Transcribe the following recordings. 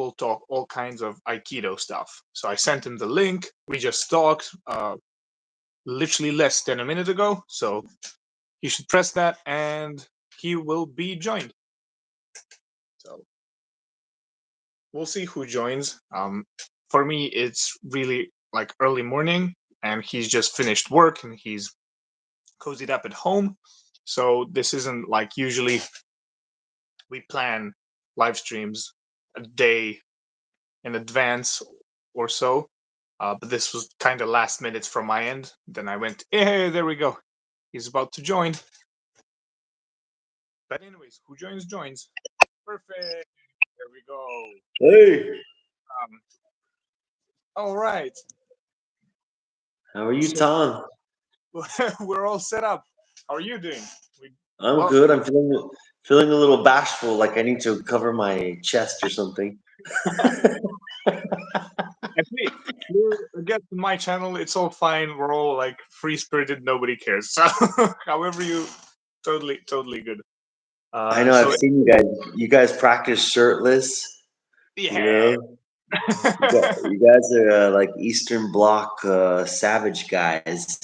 will talk all kinds of Aikido stuff. So I sent him the link. We just talked literally less than a minute ago. So he should press that and he will be joined. So we'll see who joins. For me, it's really like early morning, and he's just finished work and he's cozied up at home. So this isn't like usually we plan live streams a day in advance or so. But this was kind of last minute from my end. Then I went, hey, there we go. He's about to join. But anyways, who joins. Perfect. There we go. Hey. All right. How are you, Tom? We're all set up. How are you doing? I'm good. I'm feeling a little bashful, like I need to cover my chest or something. Actually, against my channel, it's all fine. We're all like free spirited. Nobody cares. So, however you, totally good. I know. I've seen you guys. You guys practice shirtless. Yeah. You know, you guys are like Eastern Bloc savage guys.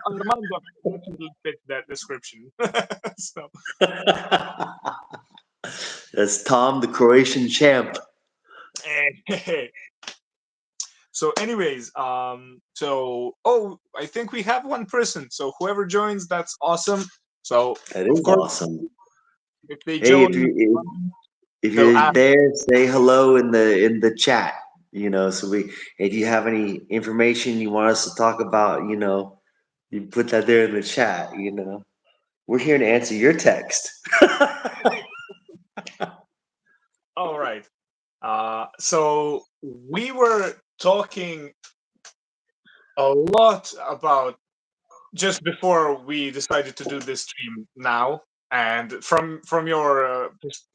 Armando definitely fits that description. So. That's Tom, the Croatian champ. So, anyways, I think we have one person. So whoever joins, that's awesome. So that is awesome. If they join, if you're there, say hello in the chat. You know, so if you have any information you want us to talk about, you know, you put that there in the chat. You know, we're here to answer your text. All right. So we were talking a lot about just before we decided to do this stream now, and from your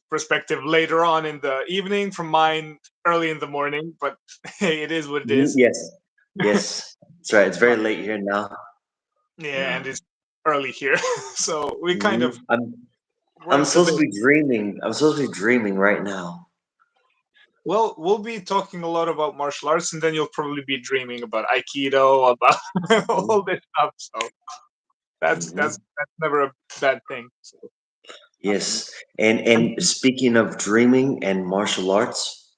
perspective later on in the evening, from mine early in the morning. But hey, it is what it is. Yes, that's right. It's very late here now. Yeah, and it's early here, so we kind of. I'm supposed to be dreaming. I'm supposed to be dreaming right now. Well, we'll be talking a lot about martial arts, and then you'll probably be dreaming about Aikido, about all this stuff. So that's never a bad thing. So. Yes, and speaking of dreaming and martial arts,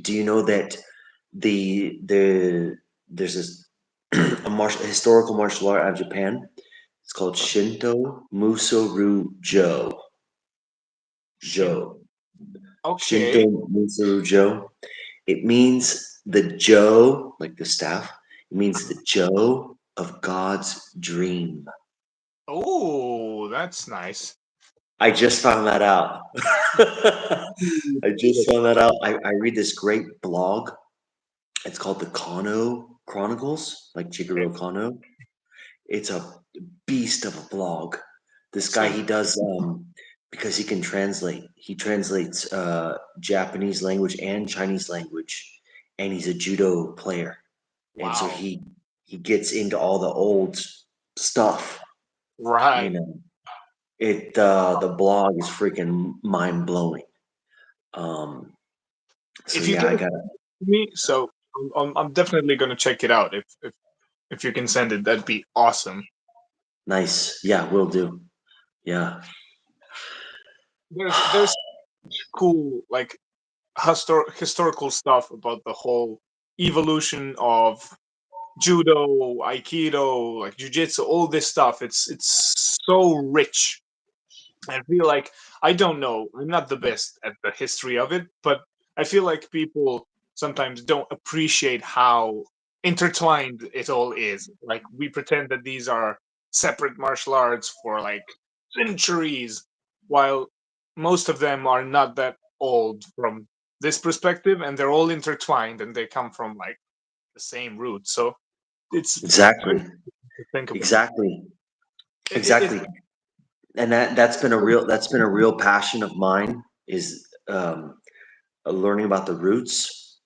do you know that there's this historical martial art out of Japan? It's called Shinto Musoru Jo. Okay. Shinto Musoru Jo. It means the Jo, like the staff. It means the Jo of God's dream. Oh, that's nice. I just found that out. I just found that out. I read this great blog. It's called the Kano Chronicles, like Chiguro Kano. It's a beast of a blog. This guy, he does because he can translate. He translates Japanese language and Chinese language, and he's a judo player. Wow. And so he gets into all the old stuff. Right. You know, the blog is freaking mind blowing. So if you I got me, so I'm definitely gonna check it out. If you can send it, that'd be awesome. Nice. Yeah, will do. Yeah. There's cool like historical stuff about the whole evolution of judo, aikido, like jujitsu, all this stuff. It's so rich. I feel like I don't know. I'm not the best at the history of it, but I feel like people sometimes don't appreciate how intertwined it all is. Like we pretend that these are separate martial arts for like centuries, while most of them are not that old from this perspective, and they're all intertwined and they come from like the same root. So it's exactly exactly. And that's been a real passion of mine is learning about the roots.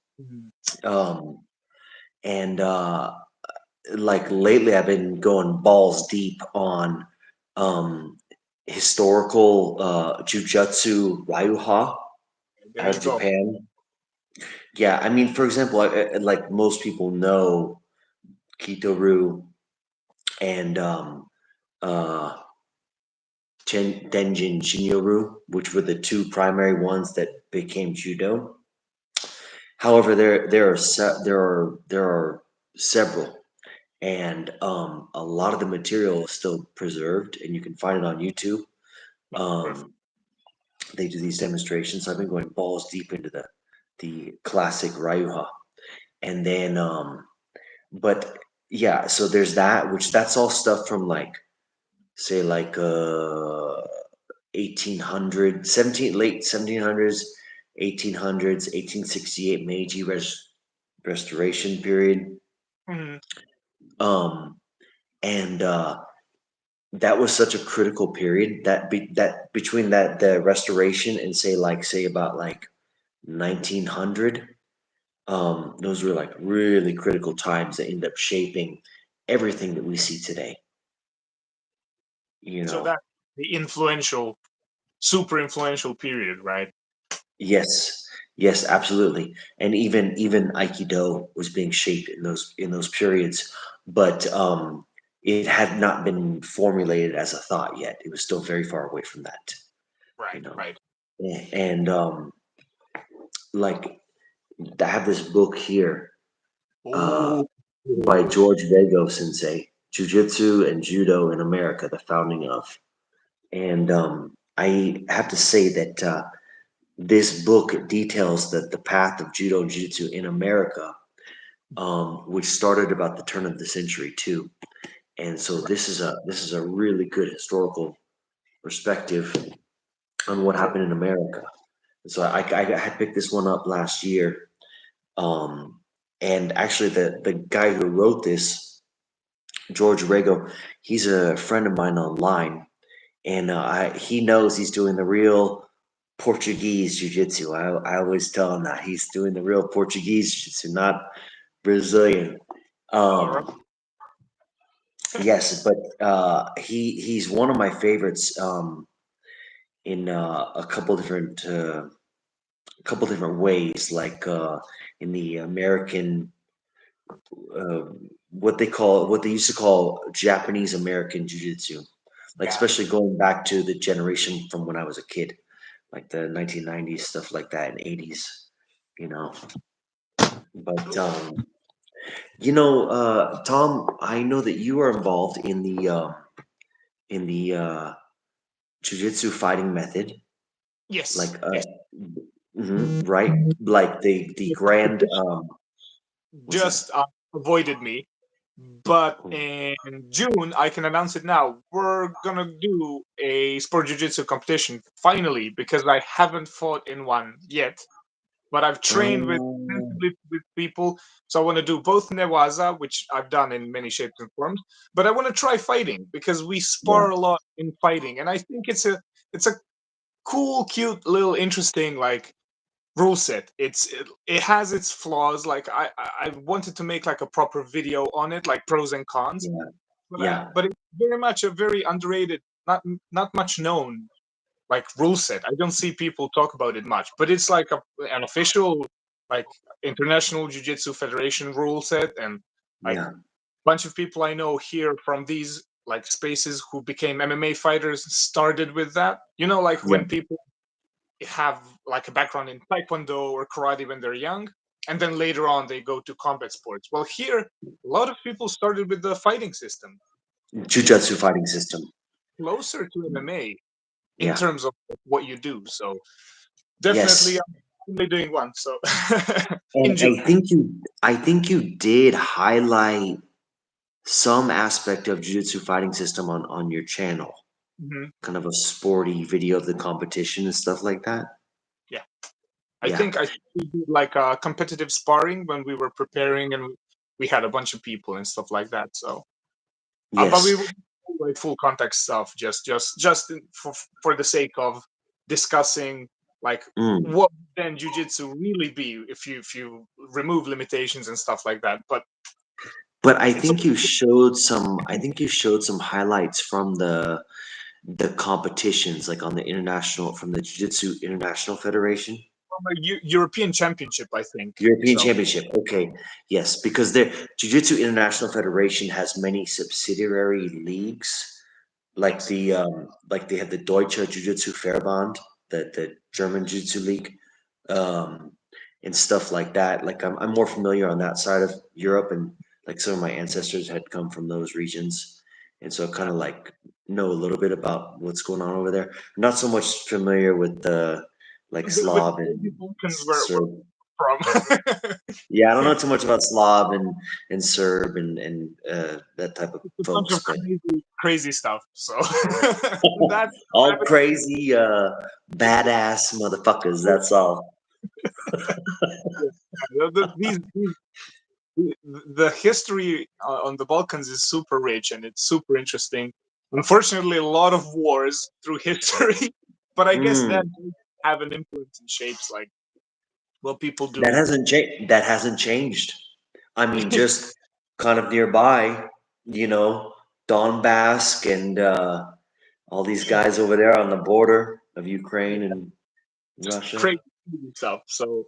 And like lately I've been going balls deep on historical jujutsu ryuha. there you go. Japan. Yeah, I mean, for example, like most people know Kito-ryu and uh, Denjin Shinryu, which were the two primary ones that became judo. However, there are several, and a lot of the material is still preserved, and you can find it on YouTube. Perfect. Um, they do these demonstrations. So I've been going balls deep into the classic Ryuha, and then but yeah, so there's that, which that's all stuff from like say like 1800 late 1700s, 1800s, 1868 Meiji restoration period. Mhm. Um, and that was such a critical period that between that the restoration and say about like 1900, those were like really critical times that end up shaping everything that we see today. You So know, that the influential, super influential period, right? yes, yes, absolutely. And even Aikido was being shaped in those periods, but it had not been formulated as a thought yet. It was still very far away from that, you Right, know. right. And like I have this book here uh, Oh, by George Vago Sensei, Jiu-Jitsu and Judo in America, the founding of. And I have to say that this book details the path of Judo and Jiu-Jitsu in America, which started about the turn of the century too. And so this is a really good historical perspective on what right. happened in America. And so I picked this one up last year. Um, and actually, the guy who wrote this, George Rego, he's a friend of mine online, and he knows he's doing the real Portuguese jiu-jitsu. I always tell him that he's doing the real Portuguese jiu-jitsu, not Brazilian. All right. Um, yes, but he's one of my favorites in a couple different ways, like in the American uh, what they used to call Japanese American Jiu-Jitsu, like Yeah. especially going back to the generation from when I was a kid, like the 1990s stuff like that and 80s, you know. But Tom, I know that you are involved in the Jiu-Jitsu fighting method, Yes, like yes. right, like the grand what's that? Just avoided me. But in June, I can announce it now. We're gonna do a sport jiu-jitsu competition finally because I haven't fought in one yet. But I've trained with Um, extensively with people, so I want to do both newaza, which I've done in many shapes and forms. But I want to try fighting because we yeah, spar a lot in fighting, and I think it's a cool, cute, little interesting like rule set. It has its flaws. Like I wanted to make like a proper video on it, like pros and cons. yeah, But yeah, but it's very much a very underrated, not much known like rule set. I don't see people talk about it much, but it's like an official like International Jiu-Jitsu Federation rule set, and like yeah, bunch of people I know here from these like spaces who became MMA fighters started with that. You know, like yeah. when people have like a background in taekwondo or karate when they're young, and then later on they go to combat sports. Well, here a lot of people started with the fighting system, and it's Jujutsu fighting system. closer to MMA in Yeah. terms of what you do. So definitely, Yes. I'm only doing one. So in And June, I think you did highlight some aspect of Jujutsu fighting system on your channel. mhm, Kind of a sporty video of the competition and stuff like that. yeah, I Yeah. think we did like competitive sparring when we were preparing, and we had a bunch of people and stuff like that. So, but we Yes. would do, like full contact stuff, for the sake of discussing like Mm. what then jujitsu really be if you remove limitations and stuff like that. But But I it's think you showed some I think you showed some highlights from the competitions like on the international from the Jiu-Jitsu International Federation. from a European Championship, I think. European So Championship. Okay, yes, because the Jiu-Jitsu International Federation has many subsidiary leagues, yes, like they have the Deutsche Jiu-Jitsu Verband, the German Jiu-Jitsu League, um, and stuff like that. Like I'm more familiar on that side of Europe, and like some of my ancestors had come from those regions, and so I kind of like know a little bit about what's going on over there. Not so much familiar with the like with Slav the and Balkans where Serb. we're from. Yeah, I don't know too much about Slav and Serb and that type of It's a bunch folks, of but crazy stuff. So that's all crazy, badass motherfuckers. That's all. the history on the Balkans is super rich and it's super interesting. Unfortunately, a lot of wars through history, but I guess that Mm, does have an influence in shapes like what people that do. hasn't changed. That hasn't changed. I mean, just kind of nearby, you know, Donbass and all these guys over there on the border of Ukraine and Just Russia. crazy stuff. So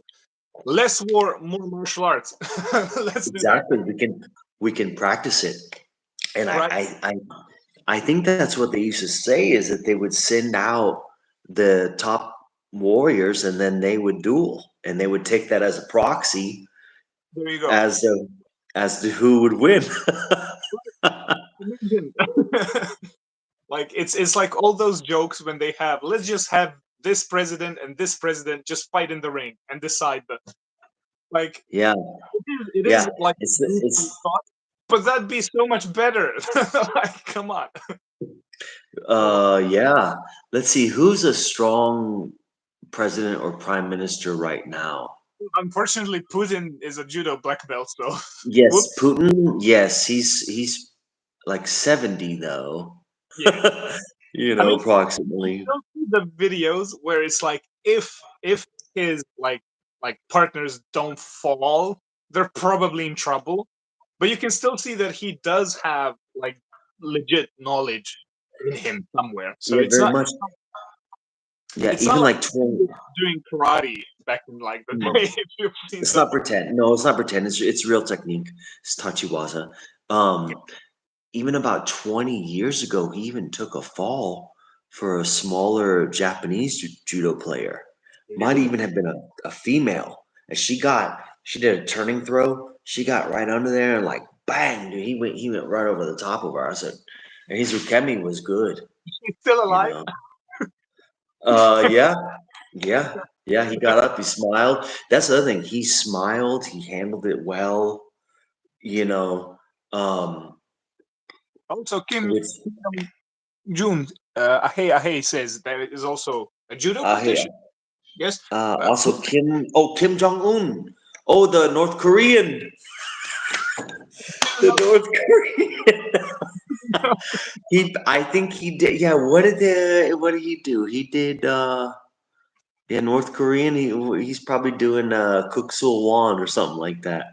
less war, more martial arts. Let's do that. Exactly. We can practice it, and Right. I think that's what they used to say is that they would send out the top warriors and then they would duel and they would take that as a proxy There you go. as the as to who would win. Imagine. Like it's like all those jokes when they have let's just have this president and this president just fight in the ring and decide the like Yeah, it is yeah. like It's thought, but that'd be so much better. Like, come on. So yeah. Let's see who's a strong president or prime minister right now. unfortunately, Putin is a judo black belt, so Yes, whoops. Putin. Yes, he's like 70 though. Yeah. You I know, mean, I approximately. still see the videos where it's like if his like partners don't fall, they're probably in trouble. But you can still see that he does have like legit knowledge in him somewhere. So Yeah, it's very not much. Yeah, it's not even like like he 20. was doing karate back in like the No, day. If you've seen it's those. not pretend. No, it's not pretend. It's real technique. It's tachiwaza. Even about 20 years ago, he even took a fall for a smaller Japanese judo player. Might Really? even have been a female. And she did a turning throw. She got right under there and like bang, dude, he went right over the top of her. I said, and his ukemi was good, He's still you alive? know. Yeah, yeah, yeah. He got up, he smiled. That's the other thing. He smiled, he handled it well, you know. Also, Which Kim Jun Ahe says that it is also a judo hey, competition. Yes. also Kim Jong Un. Oh, the North Korean, the North Korean. I think he did. Yeah, what did he do? He did. Yeah, North Korean. He's probably doing Cook Sul Won or something like that.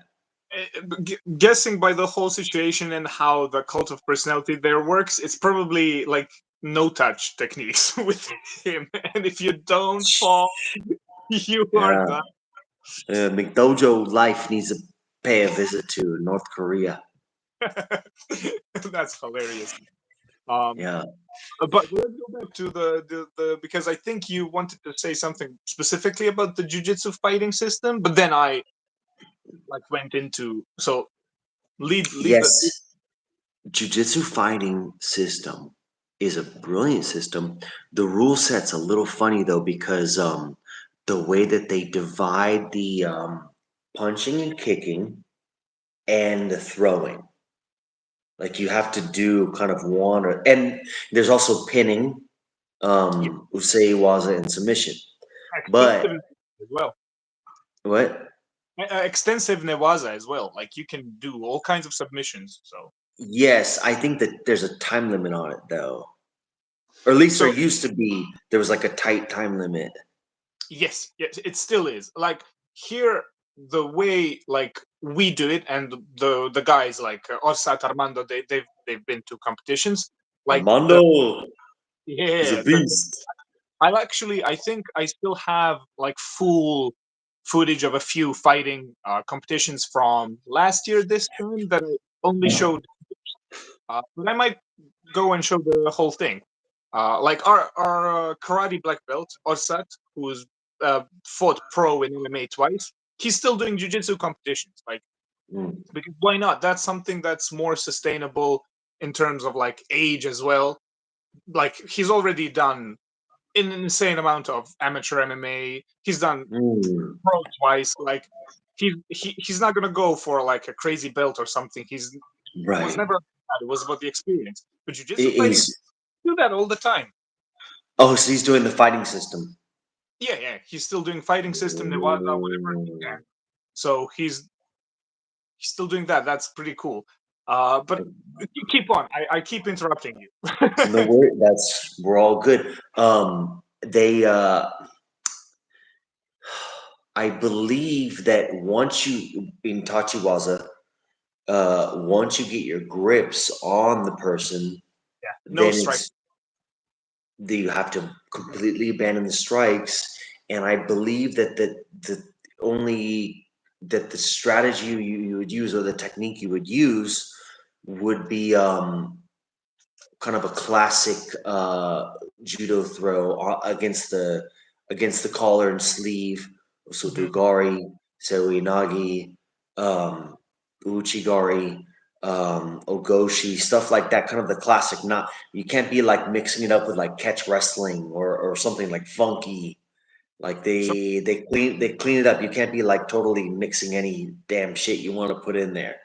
Guessing by the whole situation and how the cult of personality there works, it's probably like no touch techniques with him. And if you don't fall, you are Yeah, done. McDojo Life needs to pay a visit to North Korea. That's hilarious. Um, Yeah. but let's go back to the because I think you wanted to say something specifically about the jujitsu fighting system, but then I like went into so lead the Yes. Jiu-Jitsu fighting system is a brilliant system. The rule set's a little funny though because the way that they divide the punching and kicking and the throwing. Like you have to do kind of one and there's also pinning, yeah, usei, waza, and submission. But extensive as well. what? Extensive newaza as well. Like you can do all kinds of submissions. So Yes, I think that there's a time limit on it though. Or at least there so used to be. There was like a tight time limit. yes, it still is. Like here, the way like we do it, and the guys like Orsat Armando, they've been to competitions. Like the Armando is a yeah, beast. I think I still have like full footage of a few fighting competitions from last year this time that I only showed. But I might go and show the whole thing. Like our karate black belt Orsat, who's fought pro in MMA twice, he's still doing jiu-jitsu competitions. Like, Mm, because why not? That's something that's more sustainable in terms of like age as well. Like he's already done an insane amount of amateur MMA. He's done mm, pro twice. Like he's not gonna go for like a crazy belt or something. He's was right. never about that. It was about the experience. But jiu-jitsu fighting He's do that all the time. oh, so he's doing the fighting system. Yeah, yeah. He's still doing fighting system, Nevada, whatever he can. Mm. So he's still doing that. That's pretty cool. But you keep on. I keep interrupting you. No worry, we're all good. They I believe that once you in Tachiwaza, once you get your grips on the person, Yeah. No then strike. it's you have to completely abandon the strikes. And I believe that the only that the strategy you would use or the technique you would use would be kind of a classic judo throw against the collar and sleeve, Mhm. Sotogari, Seoinagi, um, Uchigari, Ogoshi, stuff like that. Kind of the classic. Not you can't be like mixing it up with like catch wrestling or something like funky. Like So, they clean it up. You can't be like totally mixing any damn shit you want to put in there.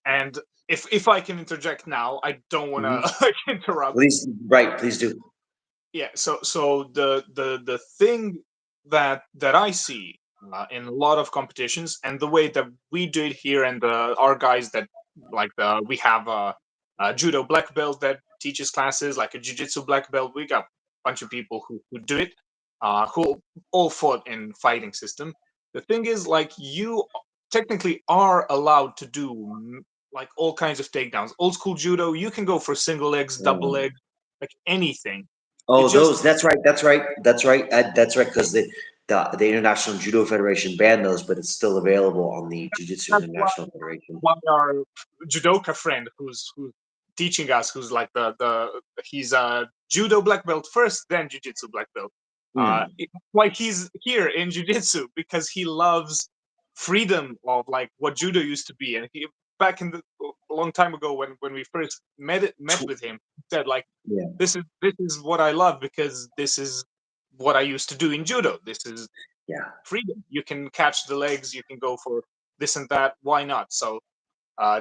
and if I can interject now, I don't want Mhm. to like interrupt. Please, right? Please do. Yeah. So the thing that I see in a lot of competitions and the way that we do it here and our guys that like we have a judo black belt that teaches classes like a jiu-jitsu black belt. We got a bunch of people who do it, who all fought in fighting system. The thing is, like, you technically are allowed to do like all kinds of takedowns. Old school judo, you can go for single legs, double Mm. legs, like anything. It Oh, just those. That's right. That's right. That's right. That's right. Because the International Judo Federation banned those, but it's still available on the Jiu Jitsu that's International Federation. why our judoka friend who's teaching us, who's like he's a judo black belt first, then jiu-jitsu black belt. Hmm. Why he's here in jiu-jitsu, because he loves freedom of like what judo used to be. And he back in the a long time ago when we first met Tw- with him, he said like Yeah. this is what I love, because this is what I used to do in judo. This is Yeah. freedom. You can catch the legs, you can go for this and that. Why not? So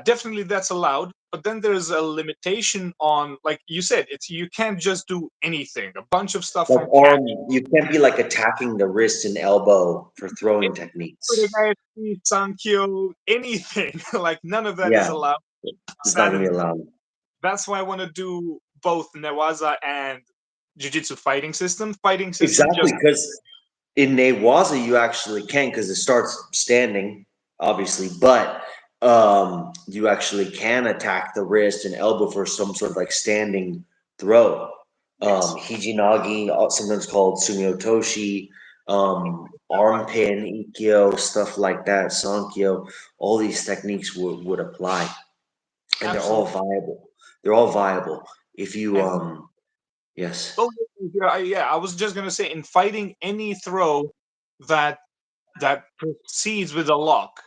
definitely that's allowed, but then there's a limitation on, like you said, it's you can't just do anything. A bunch of stuff Like from catch, arm, you can't be like attacking the wrist and elbow for throwing techniques. Sankyo, anything. Like none of that is Yeah, allowed. it's not gonna be Sadly, allowed. that's why I want to do both Newaza and Jiu-Jitsu fighting system. Fighting system Exactly, just because in Newaza you actually can because it starts standing, obviously, but you actually can attack the wrist and elbow for some sort of like standing throw. yes. Hijinagi, sometimes called sumiotoshi, arm pin, ikkyo, stuff like that, sankyo, all these techniques would apply, and they're all Absolutely. viable. They're all viable if you And yes. oh yeah, I was just gonna say, in fighting, any throw that proceeds with a lock,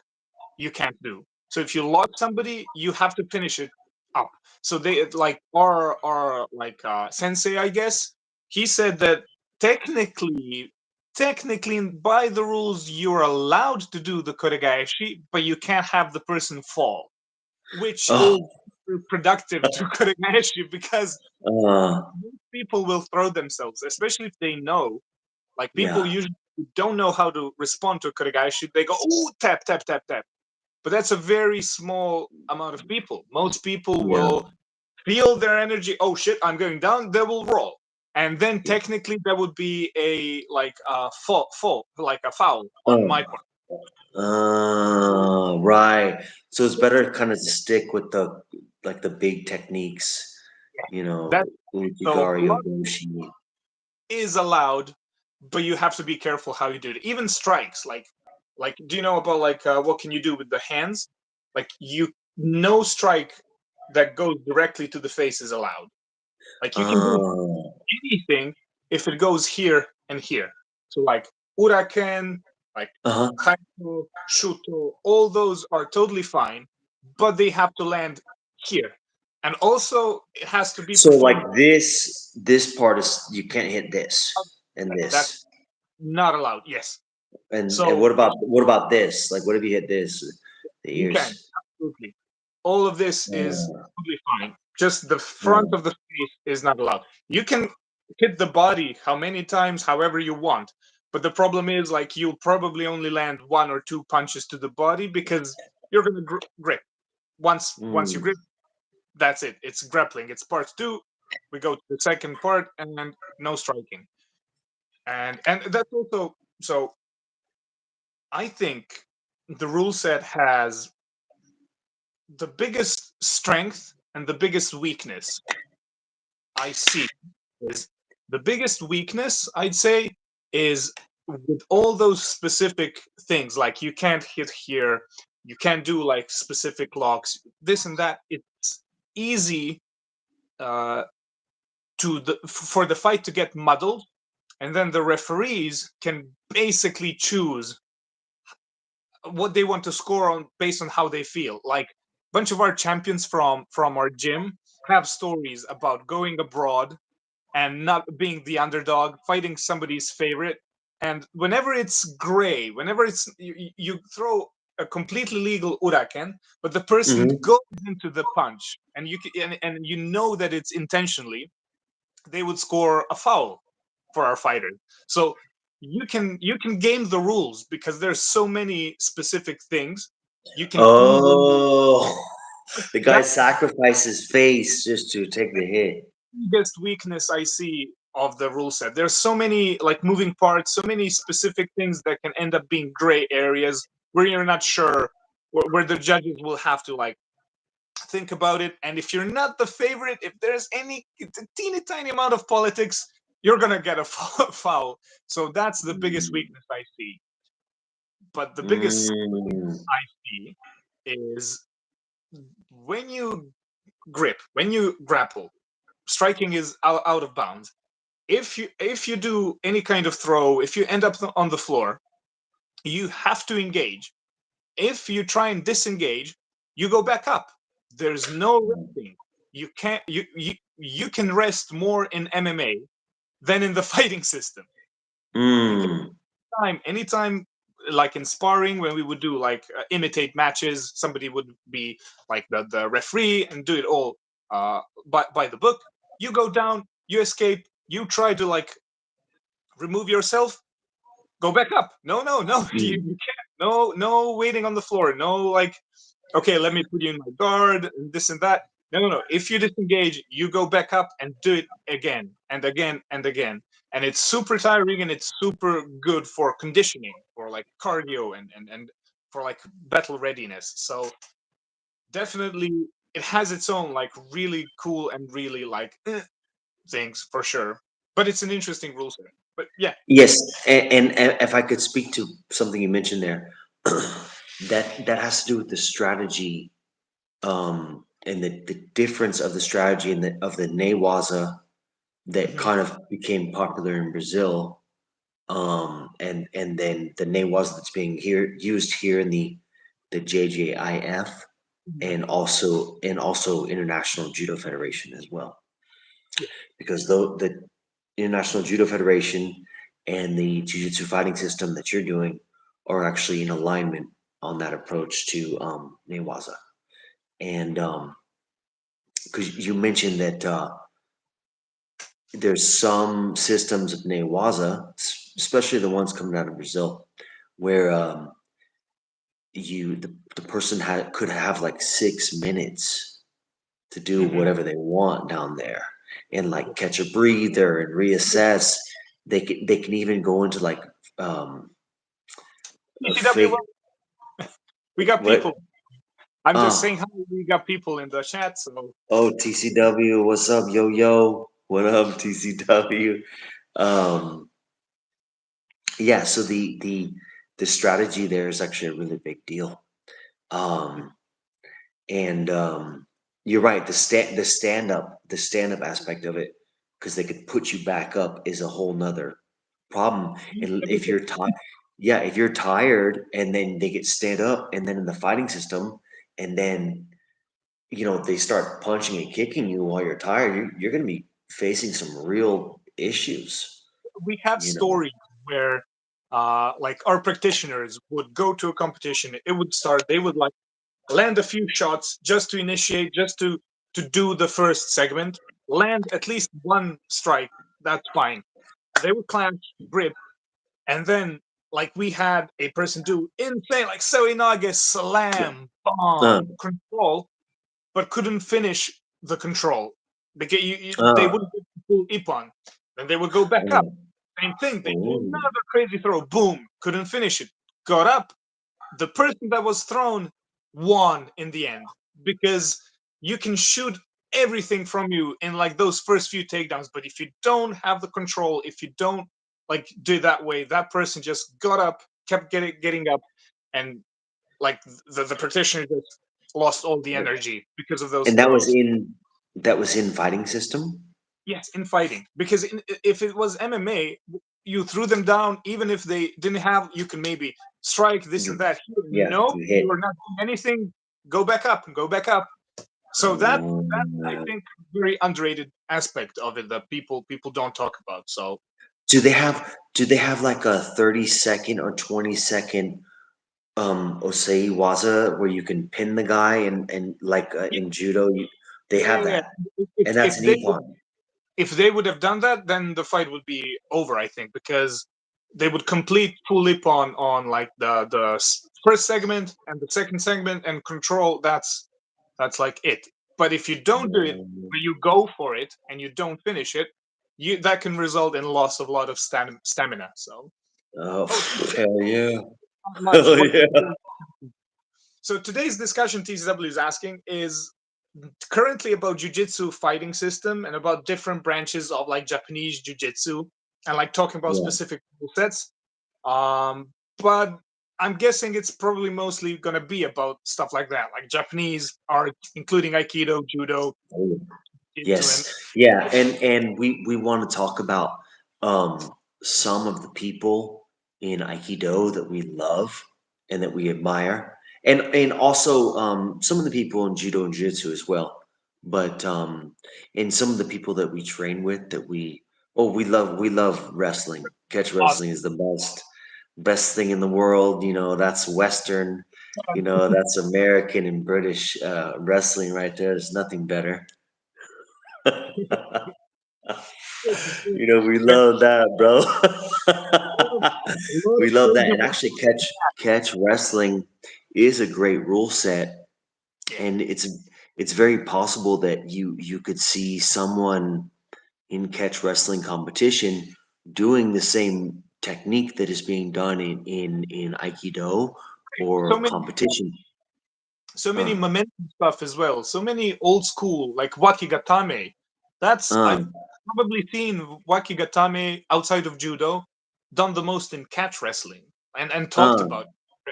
you can't do. So if you lock somebody, you have to finish it up. So they like our like sensei, I guess. He said that technically by the rules you're allowed to do the koregaeshi, but you can't have the person fall, which is Oh, productive to koregaeshi, because uh, most people will throw themselves, especially if they know. Like people yeah, usually don't know how to respond to a koregaeshi. They go, "Ooh, tap, tap, tap, tap." But that's a very small amount of people. Most people yeah, will feel their energy. Oh shit, I'm going down. They will roll, and then yeah. technically that would be a like a fall, like a foul on my Oh, part. right. So it's better kind of to stick with the like the big techniques, That so Ujigari, Ogoshi. is allowed, but you have to be careful how you do it. Even strikes, like do you know about like what can you do with the hands? Like no strike that goes directly to the face is allowed. Like you can do Oh. anything if it goes here and here. So like uraken, like Uh-huh. haito, shuto, all those are totally fine, but they have to land here. And also it has to be So like performed. this part is you can't hit this and That's this. not allowed. Yes. And So what about this? Like what if you hit this? The you can, ears. absolutely. All of this is Uh, totally fine. Just the front uh, of the face is not allowed. You can hit the body how many times, however you want. But the problem is, like, you'll probably only land one or two punches to the body because you're gonna grip. Once you mm. grip, that's it. It's grappling. It's part two. We go to the second part, and then no striking. And that's also so. I think the rule set has the biggest strength and the biggest weakness I see is the biggest weakness, I'd say, is with all those specific things, like you can't hit here, you can't do like specific locks, this and that. It's easy uh, for the fight to get muddled, and then the referees can basically choose what they want to score on based on how they feel. Like a bunch of our champions from our gym have stories about going abroad and not being the underdog, fighting somebody's favorite. And whenever it's gray, whenever it's you throw a completely legal uraken, but the person Hmm. goes into the punch, and and you know that it's intentionally, they would score a foul for our fighters. So you can game the rules because there's so many specific things you can easily. Oh, the guy That's sacrificed his face just to take the hit. the biggest weakness I see of the rule set. There's so many like moving parts, so many specific things that can end up being gray areas where you're not sure, where the judges will have to like think about it. And if you're not the favorite, if there's any teeny tiny amount of politics, you're gonna get a foul. So that's the biggest Mm. weakness I see. But the biggest Mm. I see is when you grip, when you grapple, striking is out of bounds. If you do any kind of throw, if you end up on the floor, you have to engage. If you try and disengage, you go back up. There's no resting. You can't. You can rest more in MMA than in the fighting system. Because Mm. anytime, like in sparring, when we would do like imitate matches, somebody would be like the referee and do it all by the book. You go down, you escape, you try to like remove yourself, go back up. No, you Mm. can't. No waiting on the floor. No, like, okay, let me put you in my guard and this and that. No. If you disengage, you go back up and do it again and again and again. And it's super tiring and it's super good for conditioning, for like cardio and for like battle readiness. So definitely it has its own like really cool and really like things for sure. But it's an interesting rule set. But yeah. Yes, and if I could speak to something you mentioned there, that has to do with the strategy, and the difference of the strategy and the Newaza that Mhm. kind of became popular in Brazil, and then the Newaza that's being used here in the JJIF, Mhm. and also International Judo Federation as well, because though the International Judo Federation and the Jiu-Jitsu fighting system that you're doing are actually in alignment on that approach to Newaza. And because you mentioned that there's some systems of Newaza, especially the ones coming out of Brazil, where the person could have like 6 minutes to do Mhm. whatever they want down there and like catch a breather and reassess. They can even go into like um, a TCW, fake we got what? people. I'm just saying Oh, hi. We got people in the chat. So oh, TCW, what's up, yo yo? What up, TCW? Um, yeah, so the strategy there is actually a really big deal. Um, and you're right, the stand up aspect of it, because they could put you back up is a whole nother problem. And if Everything. you're tired, yeah, if you're tired and then they get stand up, and then in the fighting system, and then they start punching and kicking you while you're tired, you're going to be facing some real issues. We have You know. stories where, like our practitioners would go to a competition. It would start. They would like land a few shots just to initiate, just to do the first segment. Land at least one strike. That's fine. They would clash, grip, and then like we had a person do insane like Soinage slam, Uh, bomb, control, but couldn't finish the control because they uh, wouldn't get the full ippon. Then they would go back up. uh, Same thing. They do oh, another crazy throw. Boom. Couldn't finish it. Got up. The person that was thrown won in the end because you can shoot everything from you in like those first few takedowns, but if you don't have the control, if you don't like do it that way, that person just got up, kept getting up, and like the practitioner just lost all the energy because of those and that was throws. in fighting system. Yes, in fighting. Because if it was MMA, you threw them down, even if they didn't have, you can maybe strike this and You, that. Here, yeah, no, you hit. you are not doing anything. Go back up and go back up. So that I Uh, think very underrated aspect of it that people don't talk about. So do they have like a 30-second or 20-second Osei Waza where you can pin the guy, and like yeah, in judo they yeah, have yeah. that, If and that's if an they would ippon. if they would have done that, then the fight would be over. I think because they would complete full lip on like the first segment and the second segment and control. That's like it. But if you don't do it, Um, but you go for it and you don't finish it, you that can result in loss of a lot of stamina. So oh, oh, hell yeah. not much. Hell What yeah. so today's discussion TCW is asking is currently about jujitsu fighting system and about different branches of like Japanese jujitsu and like talking about Yeah. specific rule sets. But I'm guessing it's probably mostly gonna be about stuff like that, like Japanese art, including Aikido, Judo, Oh, Jitsu, and yes. Yeah, and we want to talk about some of the people in Aikido that we love and that we admire, and also some of the people in Judo and Jiu-Jitsu as well. But and some of the people that we train with, that we love wrestling. Catch wrestling is the best thing in the world. That's Western. That's American and British wrestling right there. There's nothing better. We love that, bro. a lot We of love things that. And about actually, catch wrestling is a great rule set, yeah. and it's very possible that you could see someone in catch wrestling competition doing the same technique that is being done in Aikido So or many competition. so many Uh, momentum stuff as well. So many old school like wakigatame. That's uh, I've probably seen wakigatame outside of judo done the most in catch wrestling and talked uh, about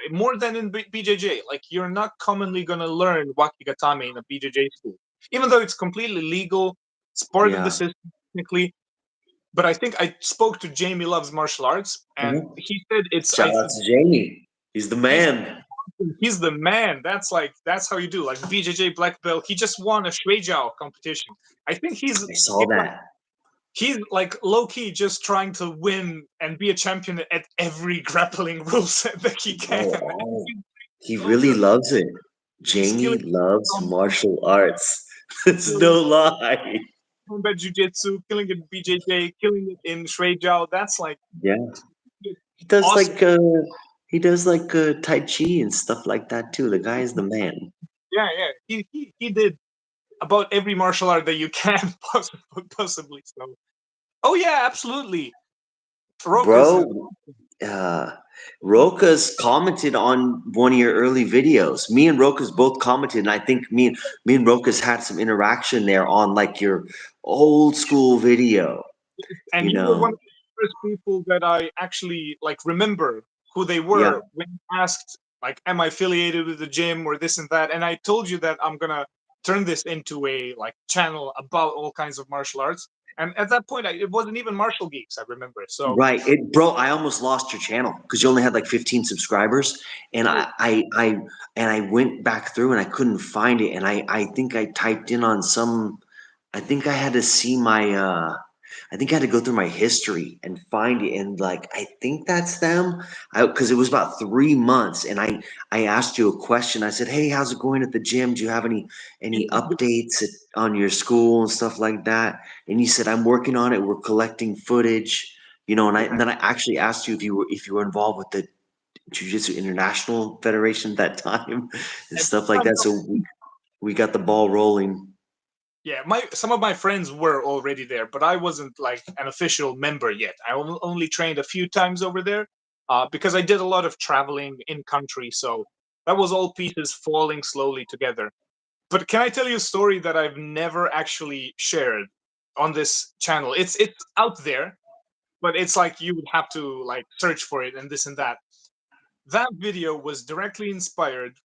it, more than in BJJ. Like you're not commonly gonna learn wakigatame in a BJJ school, even though it's completely legal. It's part of the yeah. system technically. But I think I spoke to Jamie Loves Martial Arts, and Mhm. he said it's Shout out to Jamie. He's the he's man. he's the man. That's how you do like BJJ black belt. He just won a Shuijiao competition. I think I saw that. he's like low key just trying to win and be a champion at every grappling rule set that he can. Oh, And oh. he's He so really good. loves it. He's Jamie killing loves from martial arts. It's killing no lie. combat jujitsu, killing it in BJJ, killing it in Shuijiao. That's like Yeah. He does awesome. like Tai Chi and stuff like that too. The guy is the man. Yeah, yeah. He did about every martial art that you can possibly. So, oh yeah, absolutely. Rokas is Bro, uh Rokas commented on one of your early videos. Me and Rokas both commented, and I think me and Rokas had some interaction there on like your old school video, and you you were one know. first people that I actually like remember who they Yeah. were when asked like, "Am I affiliated with the gym or this and that?" And I told you that I'm gonna turn this into a like channel about all kinds of martial arts. And at that point, it wasn't even Martial Geeks. I remember. So Right. Bro, I almost lost your channel because you only had like 15 subscribers. And I went back through and I couldn't find it. And I think I typed in on I think I had to see I think I had to go through my history and find it. And like, I think that's them. Cause it was about 3 months. And I asked you a question. I said, "Hey, how's it going at the gym? Do you have any updates on your school and stuff like that?" And you said, "I'm working on it. We're collecting footage." And then I actually asked you if you were involved with the Jiu-Jitsu International Federation at that time and at stuff like some that. So we got the ball rolling. Yeah, some of my friends were already there, but I wasn't like an official member yet. I only trained a few times over there because I did a lot of traveling in country, so that was all pieces falling slowly together. But can I tell you a story that I've never actually shared on this channel? It's out there, but it's like you would have to like search for it and this and that. That video was directly inspired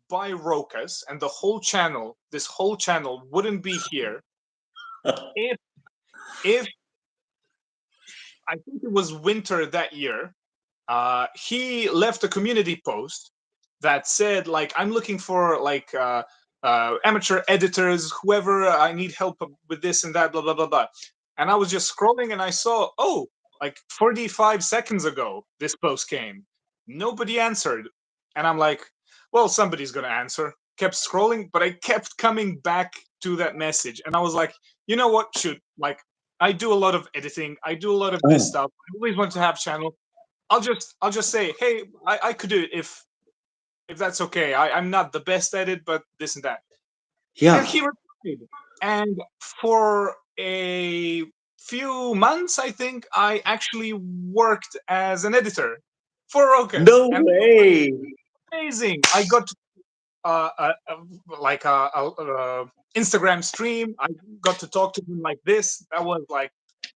by Rokas, and the whole channel, this whole channel wouldn't be here if if I think it was winter that year, he left a community post that said like, "I'm looking for like amateur editors, whoever, I need help with this and that, blah blah blah blah." And I was just scrolling and I saw, oh, like 45 seconds ago this post came. Nobody answered, and I'm like, well, somebody's gonna answer. Kept scrolling, but I kept coming back to that message, and I was like, you know what? Shoot, like I do a lot of editing. I do a lot of this Oh, stuff. I always want to have channel. I'll just say, hey, I could do it if that's okay. I'm not the best at it, but this and that. And yeah. he replied. And for a few months, I think I actually worked as an editor for Rokas, No and way. amazing. I got like a Instagram stream. I got to talk to him like this. That was like,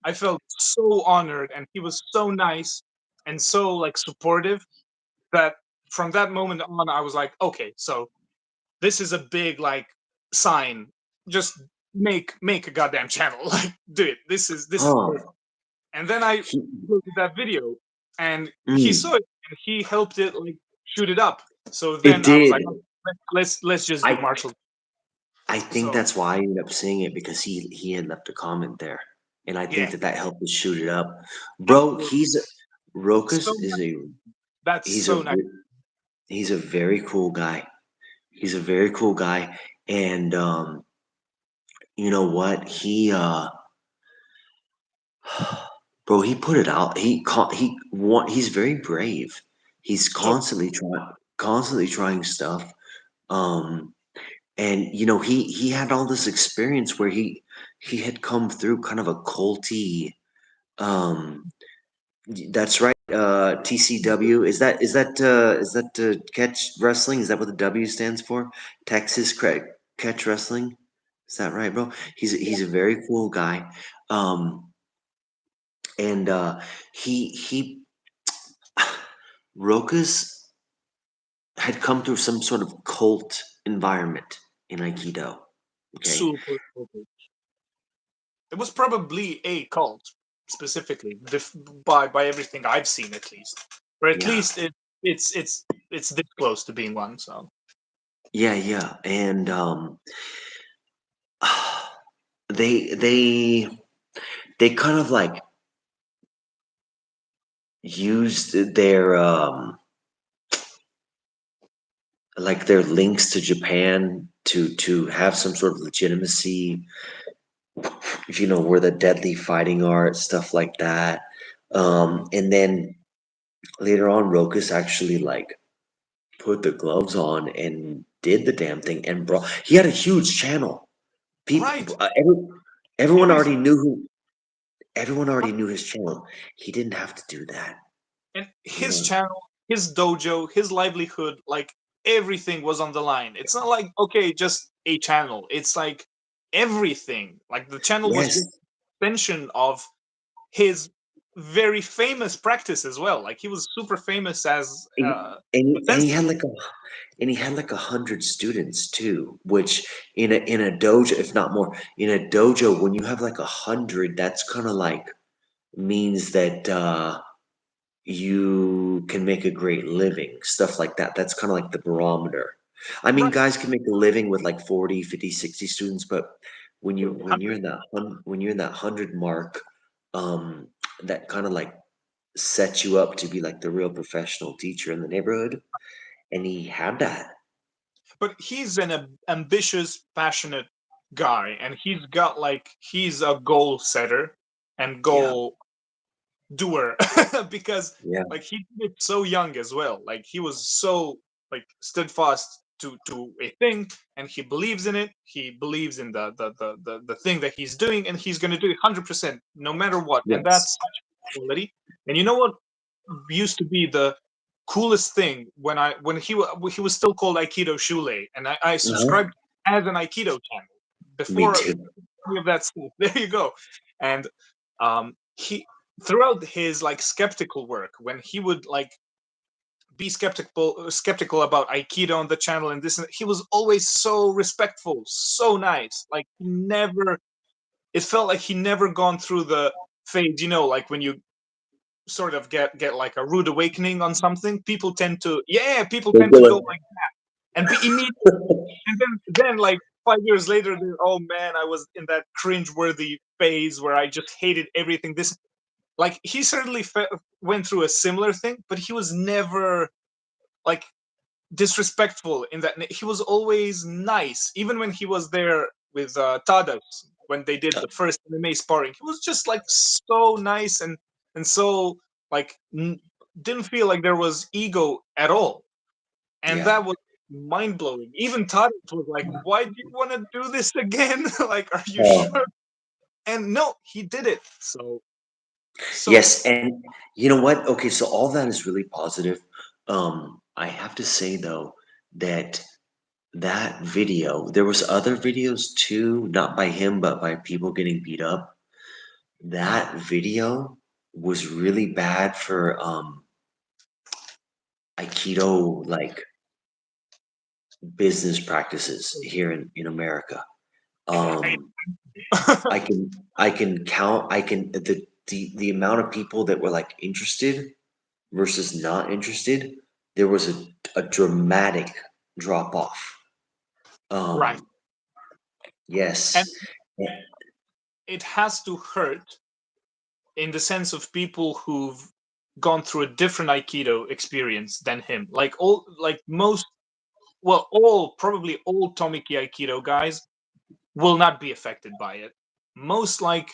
I felt so honored, and he was so nice and so like supportive that from that moment on, I was like, okay, so this is a big like sign. Just make a goddamn channel, like do it. This is perfect. Oh, And then I he, looked at that video, and he mm, saw it, and he helped it like shoot it up. So it then I was did. like, okay, let's just do I martial. I think So that's why I ended up seeing it because he had left a comment there, and I think yeah, that helped us shoot it up, and bro. so Rokas is that's he's a so nice. ve- he's a very cool guy. He's a very cool guy, and you know what? Bro, he put it out. He's very brave. He's So constantly trying stuff. Um, and he had all this experience where he had come through kind of a culty. Um, that's right. TCW, is that catch wrestling? Is that what the W stands for? Texas catch wrestling. Is that right, bro? He's a very cool guy. Um, and he Rokas had come through some sort of cult environment in Aikido. Okay. super, super. It was probably a cult specifically, by everything I've seen at least, or at Yeah. least it's this close to being one. So Yeah, yeah. And they they they kind of like used their links to Japan to have some sort of legitimacy, where the deadly fighting art, stuff like that. And then later on, Rokas actually like put the gloves on and did the damn thing and brought. He had a huge channel. right, People, everyone everything. already knew who. Everyone already knew his channel. He didn't have to do that. And You his know. channel, his dojo, his livelihood, like everything was on the line. It's not like, okay, just a channel. It's like everything. Like the channel was Yes. just extension of his very famous practice as well. Like he was super famous as And he sensei. had like a and he had like 100 students too, which in a dojo, if not more, in a dojo, when you have like 100, that's kind of like means that you can make a great living, stuff like that. That's kind of like the barometer. I mean, Right. guys can make a living with like 40, 50, 60 students, but when you're 100. in that when you're in that 100 mark, um, that kind of like sets you up to be like the real professional teacher in the neighborhood. And he had that. But he's an ambitious, passionate guy, and he's a goal setter and Yeah, goal doer because yeah, like he did it so young as well. Like he was so like steadfast to a thing, and he believes in it. He believes in the thing that he's doing, and he's going to do it 100% no matter what. And yes. that's such a quality. And you know what used to be the coolest thing when he was still called Aikido Shule, and I Uh-huh. subscribed as an Aikido channel Me before too. any of that stuff. There you go. And he throughout his like skeptical work, when he would like be skeptical about Aikido on the channel and this, and he was always so respectful, so nice. Like he never, it felt like he never gone through the phase, like when you sort of get like a rude awakening on something. People They're tend to go going, like and be immediate, and then like 5 years later, oh man, I was in that cringe-worthy phase where I just hated everything. This like he certainly went through a similar thing, but he was never like disrespectful in that. He was always nice, even when he was there with Tadas when they did the first MMA sparring. He was just like so nice and so like didn't feel like there was ego at all, and yeah. that was mind blowing. Even Tadas was like, "Why do you want to do this again? Like, are you Oh, sure?" And no, he did it. So yes, and you know what? Okay, so all that is really positive. I have to say though that that video, there was other videos too, not by him, but by people getting beat up. That video was really bad for Aikido like business practices here in America. I, Um, I can count I can the amount of people that were like interested versus not interested, there was a dramatic drop off. right, Um, and yes. Yeah. it has to hurt in the sense of people who've gone through a different Aikido experience than him. Probably all Tomiki Aikido guys will not be affected by it. Most like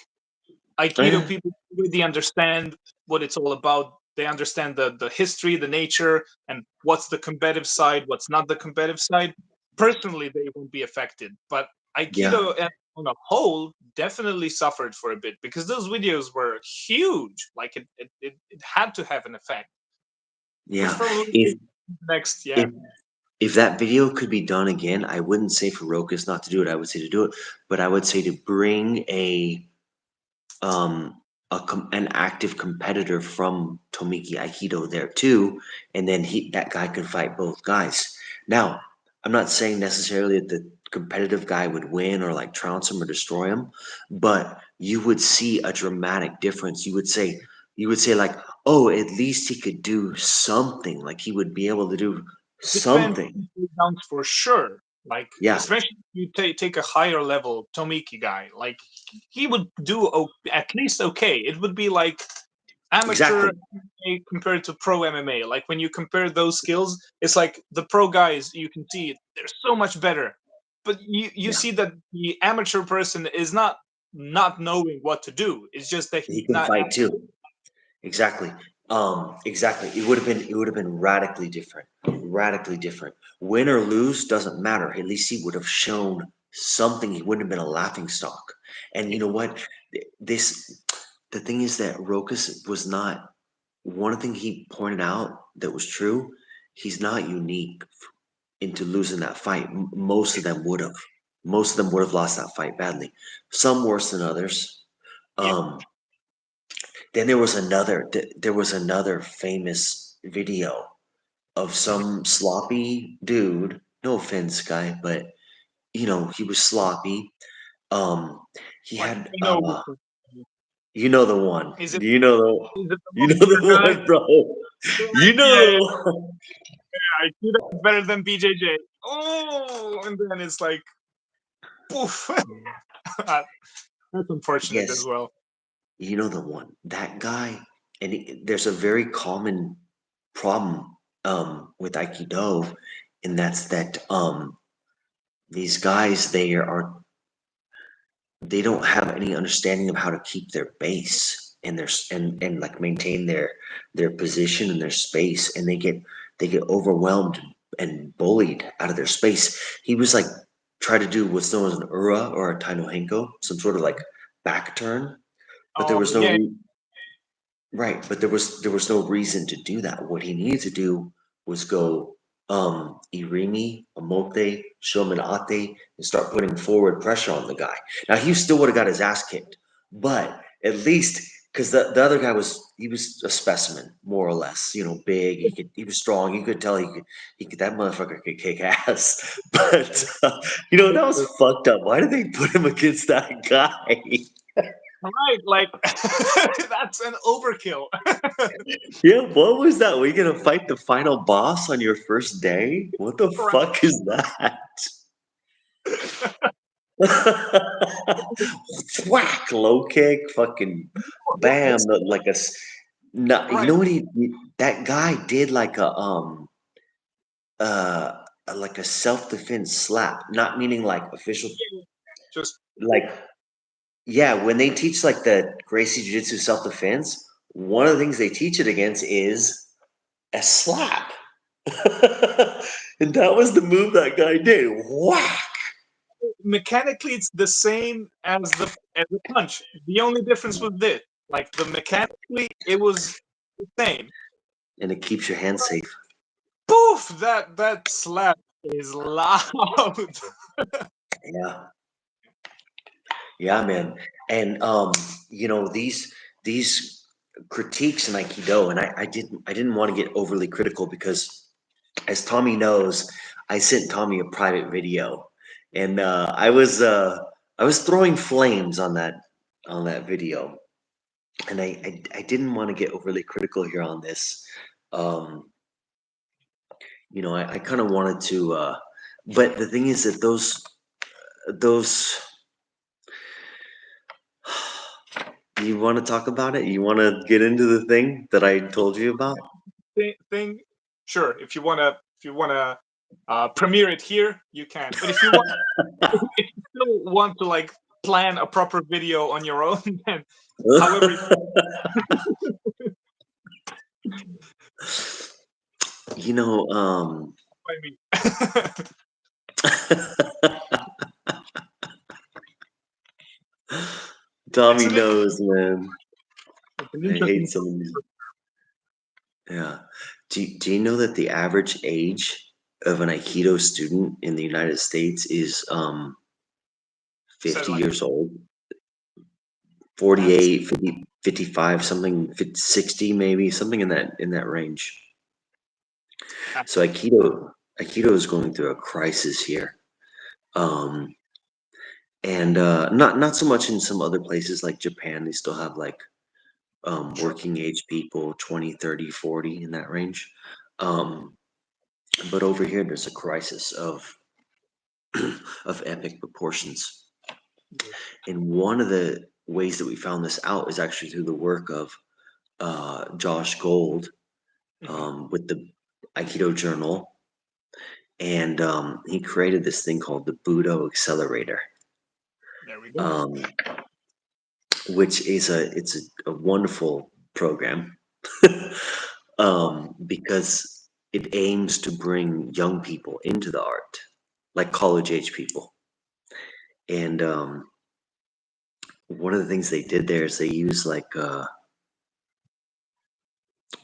Aikido Eh, people really understand what it's all about. They understand the history, the nature, and what's the competitive side, what's not the competitive side. Personally, they won't be affected, but yeah, Aikido on a whole definitely suffered for a bit because those videos were huge. Like it had to have an effect, which yeah. probably If next, yeah, if if that video could be done again, I wouldn't say for Rokas not to do it. I would say to do it, but I would say to bring um an active competitor from Tomiki Aikido there too, and then that guy could fight both guys. Now, I'm not saying necessarily that the competitive guy would win or like trounce him or destroy him, but you would see a dramatic difference. You would say like, oh, at least he could do something. Like he would be able to do defend something. downs for sure. Like Yeah, especially if you take a higher level Tomiki guy, like he would do at least okay. It would be like amateur exactly. MMA compared to pro MMA. Like when you compare those skills, it's like the pro guys you can see they're so much better, but you Yeah, see that the amateur person is not knowing what to do. It's just that he he's can not. fight too. Exactly. Exactly. It would have been radically different. Radically different. Win or lose doesn't matter. At least he would have shown something. He wouldn't have been a laughing stock. And you know what? This the thing is that Rokas was not one thing he pointed out that was true. He's not unique into losing that fight. Most of them would have. Most of them would have lost that fight badly. Some worse than others. Yeah, Um, Then there was another famous video of some sloppy dude. No offense, guy, but he was sloppy. He I had know which one. you know the one. Is it You know the is it the you know muscular the guy? one, bro. Right, You know yeah, the one. yeah, Aikido is better than BJJ. Oh, and then it's like, poof. That's unfortunate as Yes, well. you know the one. That guy, and there's a very common problem with Aikido, and that's that these guys they don't have any understanding of how to keep their base and and like maintain their position and their space, and they get overwhelmed and bullied out of their space. He was like try to do what's known as an ura or a tainohenko, some sort of like back turn, but there Oh was yeah. right, but there was no reason to do that. What he needed to do was go Irimi, Amote, Shomenate, and start putting forward pressure on the guy. Now he still would have got his ass kicked, but at least because the other guy was a specimen, more or less, big. He was strong. You could tell he could that motherfucker could kick ass. But that was fucked up. Why did they put him against that guy? Right, like that's an overkill. Yeah, what was that? Were you gonna fight the final boss on your first day? What the Right. fuck is that? Whack, low kick, fucking bam, like no, you Right. know what that guy did uh like a self-defense slap, not meaning like official, Just like yeah, when they teach like the Gracie Jiu-Jitsu self-defense, one of the things they teach it against is a slap. And that was the move that guy did. Whack! mechanically it's the same as the punch. The only difference was this. Like the mechanically it was the same. And it keeps your hands safe. Poof! That slap is loud. Yeah. Yeah, man. And these critiques in Aikido, and I didn't want to get overly critical because as Tommy knows, I sent Tommy a private video. And I was throwing flames on that video. And I didn't want to get overly critical here on this. Um, I kind of wanted to, but the thing is that those, you want to talk about it? You want to get into the thing that I told you about? Thing. Sure, if you wanna premiere it here, you can. But if you want, if you still want to like plan a proper video on your own, then however You know, I mean. Tommy It's an interesting, knows, man. it's an I hate interesting. some of these. Yeah. Do you know that the average age of an Aikido student in the United States is So 50 like years old? that's 48, 50, 55, something 50, 60 maybe, something in that range. So Aikido is going through a crisis here. Um and not so much in some other places like Japan. They still have like sure. working age people, 20, 30, 40 in that range. Um but over here there's a crisis of of epic proportions. And one of the ways that we found this out is actually through the work of Josh Gold Mhm. with the Aikido Journal, and he created this thing called the Budo Accelerator, There we go. um, which is a wonderful program because it aims to bring young people into the art, like college age people. And one of the things they did there is they use like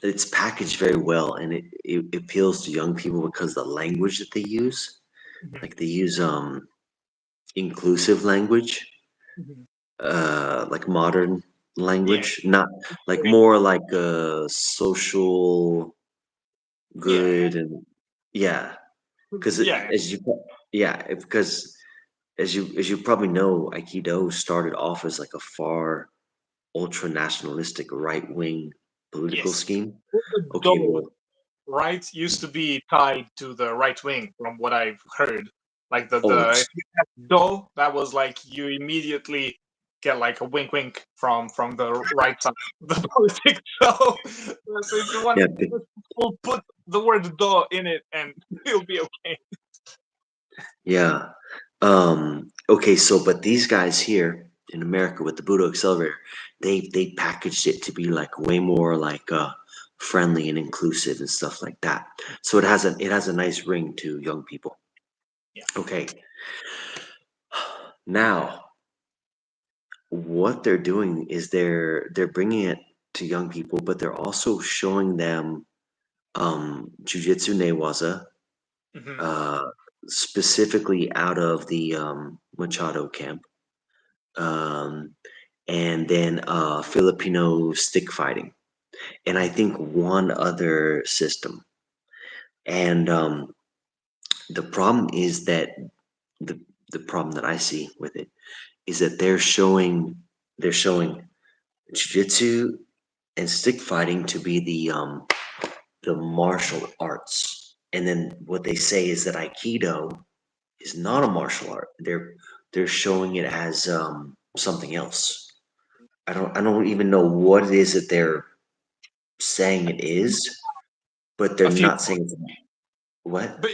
it's packaged very well, and it appeals to young people because the language that they use, Mhm. like they use inclusive language, Mhm. like modern language, not like more like a social Yeah, good and yeah, because yeah, as you because as you probably know, Aikido started off as like a far ultra nationalistic right wing political yes. scheme. The Okay, Do, well, right, used to be tied to the right wing, from what I've heard. Like oh, the if you had Do, that was like you immediately get like a wink wink from the right side of the politics. So if you want yeah, to put the word Do in it, and you'll be okay. yeah. Okay, so but these guys here in America with the Budo Accelerator, they packaged it to be like way more like friendly and inclusive and stuff like that. So it has a nice ring to young people. Yeah. Okay. Now, what they're doing is they're bringing it to young people, but they're also showing them jujitsu newaza, Hmm. uh, specifically out of the Machado camp, um, and then Filipino stick fighting, and I think one other system. And the problem is that the the problem that I see with it is that they're showing jiu-jitsu and stick fighting to be the martial arts. And then what they say is that Aikido is not a martial art. They're showing it as something else. I don't even know what it is that they're saying it is, but they're A few, not saying it's what? but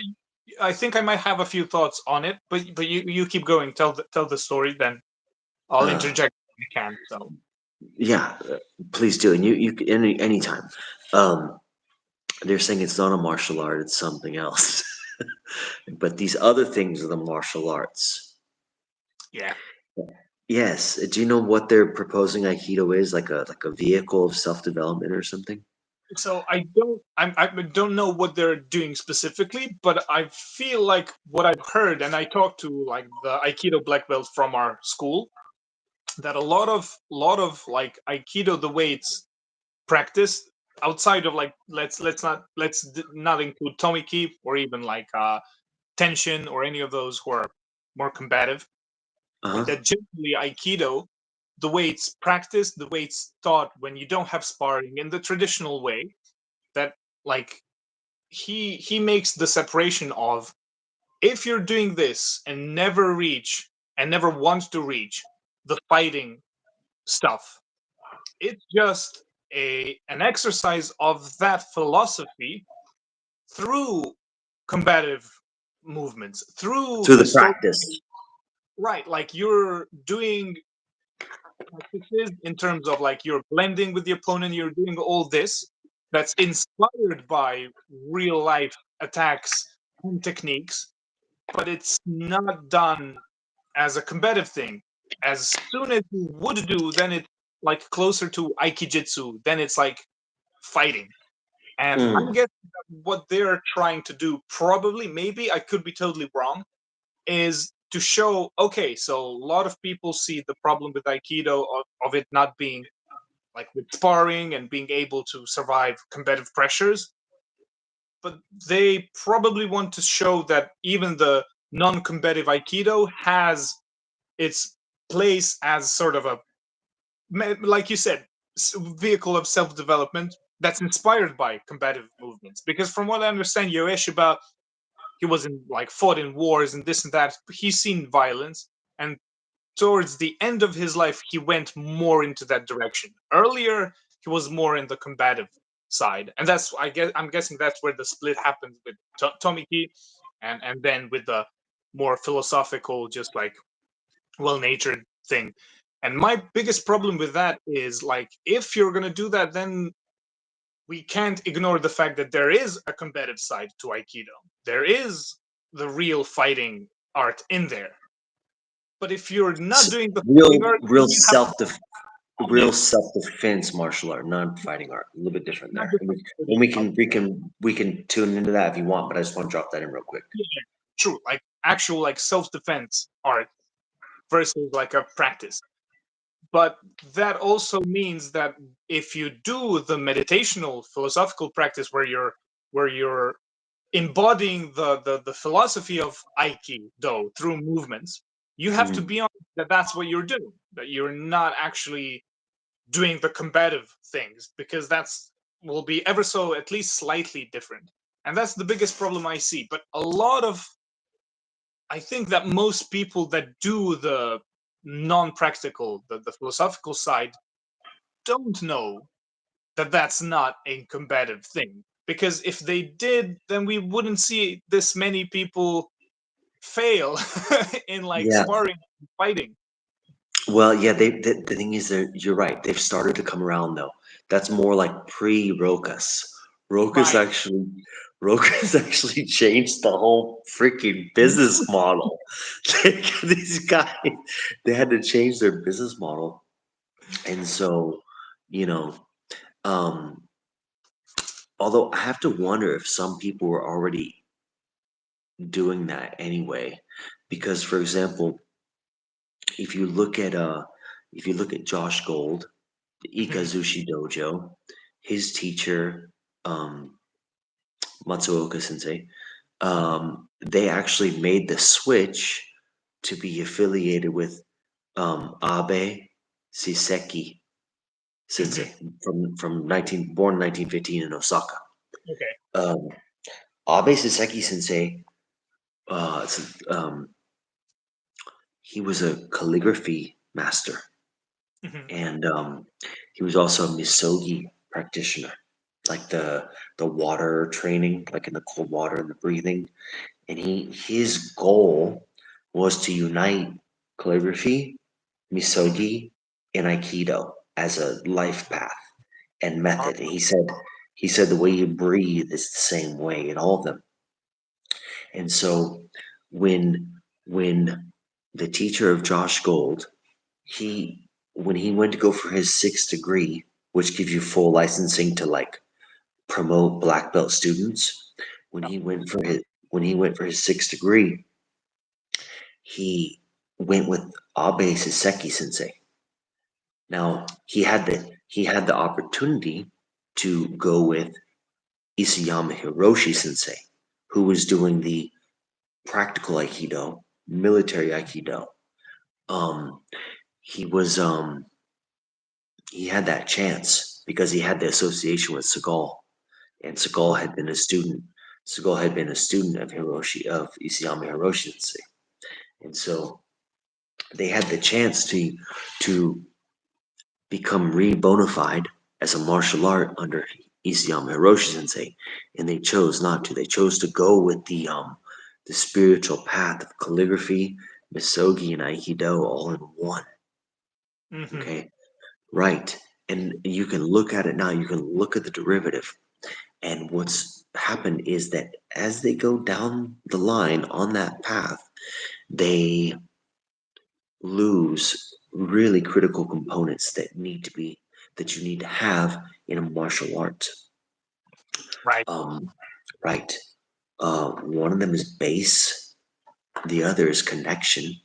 I think I might have a few thoughts on it. But you keep going. Tell the story, then I'll Uh, interject when I can. So yeah, please do. And anytime. Um, they're saying it's not a martial art; it's something else. But these other things are the martial arts. yeah. Yes. Do you know what they're proposing Aikido is? Like a vehicle of self development or something? So I don't know what they're doing specifically, but I feel like what I've heard, and I talked to like the Aikido black belt from our school, that a lot of like Aikido, the way it's practiced outside of like let's not include Tomiki or even like Tenshin or any of those who are more combative, Uh huh. that generally Aikido, the way it's practiced, the way it's taught when you don't have sparring in the traditional way, that like he makes the separation of, if you're doing this and never reach and never want to reach the fighting stuff, it's just a an exercise of that philosophy through combative movements, through Through the the story. practice. Right, like you're doing practices in terms of like you're blending with the opponent, you're doing all this that's inspired by real life attacks and techniques, but it's not done as a combative thing. As soon as you would do, then it's like closer to aikijitsu, then it's like fighting. And I'm Mm. guessing that what they're trying to do, probably, maybe I could be totally wrong, is to show, okay, so a lot of people see the problem with Aikido of it not being like with sparring and being able to survive combative pressures, but they probably want to show that even the non-combative Aikido has its place as sort of a, like you said, vehicle of self-development that's inspired by combative movements. Because from what I understand, Yoeshiba, he was in like fought in wars and this and that. He's seen violence, and towards the end of his life, he went more into that direction. Earlier, he was more in the combative side, and that's I'm guessing that's where the split happened with Tomiki, and then with the more philosophical, just like well-natured thing. And my biggest problem with that is like, if you're gonna do that, then we can't ignore the fact that there is a combative side to Aikido. There is the real fighting art in there. But if you're not doing the Real, fighting art, real you have real to self defense martial art, non fighting art. A little bit different not there. just And we can tune into that if you want, but I just want to drop that in real quick. true, like actual like self-defense art versus like a practice. but that also means that if you do the meditational philosophical practice where you're embodying the philosophy of Aikido through movements, you have to be honest that that's what you're doing, that you're not actually doing the combative things, because that's will be ever so at least slightly different. And that's the biggest problem I see. But I think that most people that do the non-practical, the philosophical side, don't know that that's not a combative thing. Because if they did, then we wouldn't see this many people fail in like Yeah. sparring and fighting. Well, yeah, the thing is that you're right. They've started to come around though. That's more like pre-Rokas. Rokas Right. actually Rokas actually changed the whole freaking business model. These guys, they had to change their business model. And so, you know, um, although I have to wonder if some people were already doing that anyway. Because for example, if you look at Josh Gold, the Mhm. Ikazushi Dojo, his teacher, Matsuoka Sensei, they actually made the switch to be affiliated with Abe Siseki Mhm. Sensei from 1915 in Osaka. Okay. Um, Abe Siseki Sensei, he was a calligraphy master, Mhm. and he was also a misogi practitioner, like the water training, like in the cold water and the breathing. And his goal was to unite calligraphy, Mhm. misogi, and aikido as a life path and Oh, method. And he said the way you breathe is the same way in all of them. And so when the teacher of Josh Gold, he when he went to go for his sixth degree, which gives you full licensing to like promote black belt students, when yeah. he went for his sixth degree, he went with Abe Saseki Sensei. Now he had the opportunity to go with Isayama Hiroshi Sensei, who was doing the practical Aikido, military Aikido. Um, he was he had that chance because he had the association with Seagal, and Seagal had been a student. Seagal had been a student of Isayama Hiroshi Sensei, and so they had the chance to become re-bona fide as a martial art under Isayama Hiroshi Sensei, and they chose not to. They chose to go with the spiritual path of calligraphy, misogi, and aikido all in one. Mhm. Okay, right. And you can look at it now. You can look at the derivative, and what's happened is that as they go down the line on that path, they lose really critical components that you need to have in a martial art. Right. Um, right. One of them is base. The other is connection.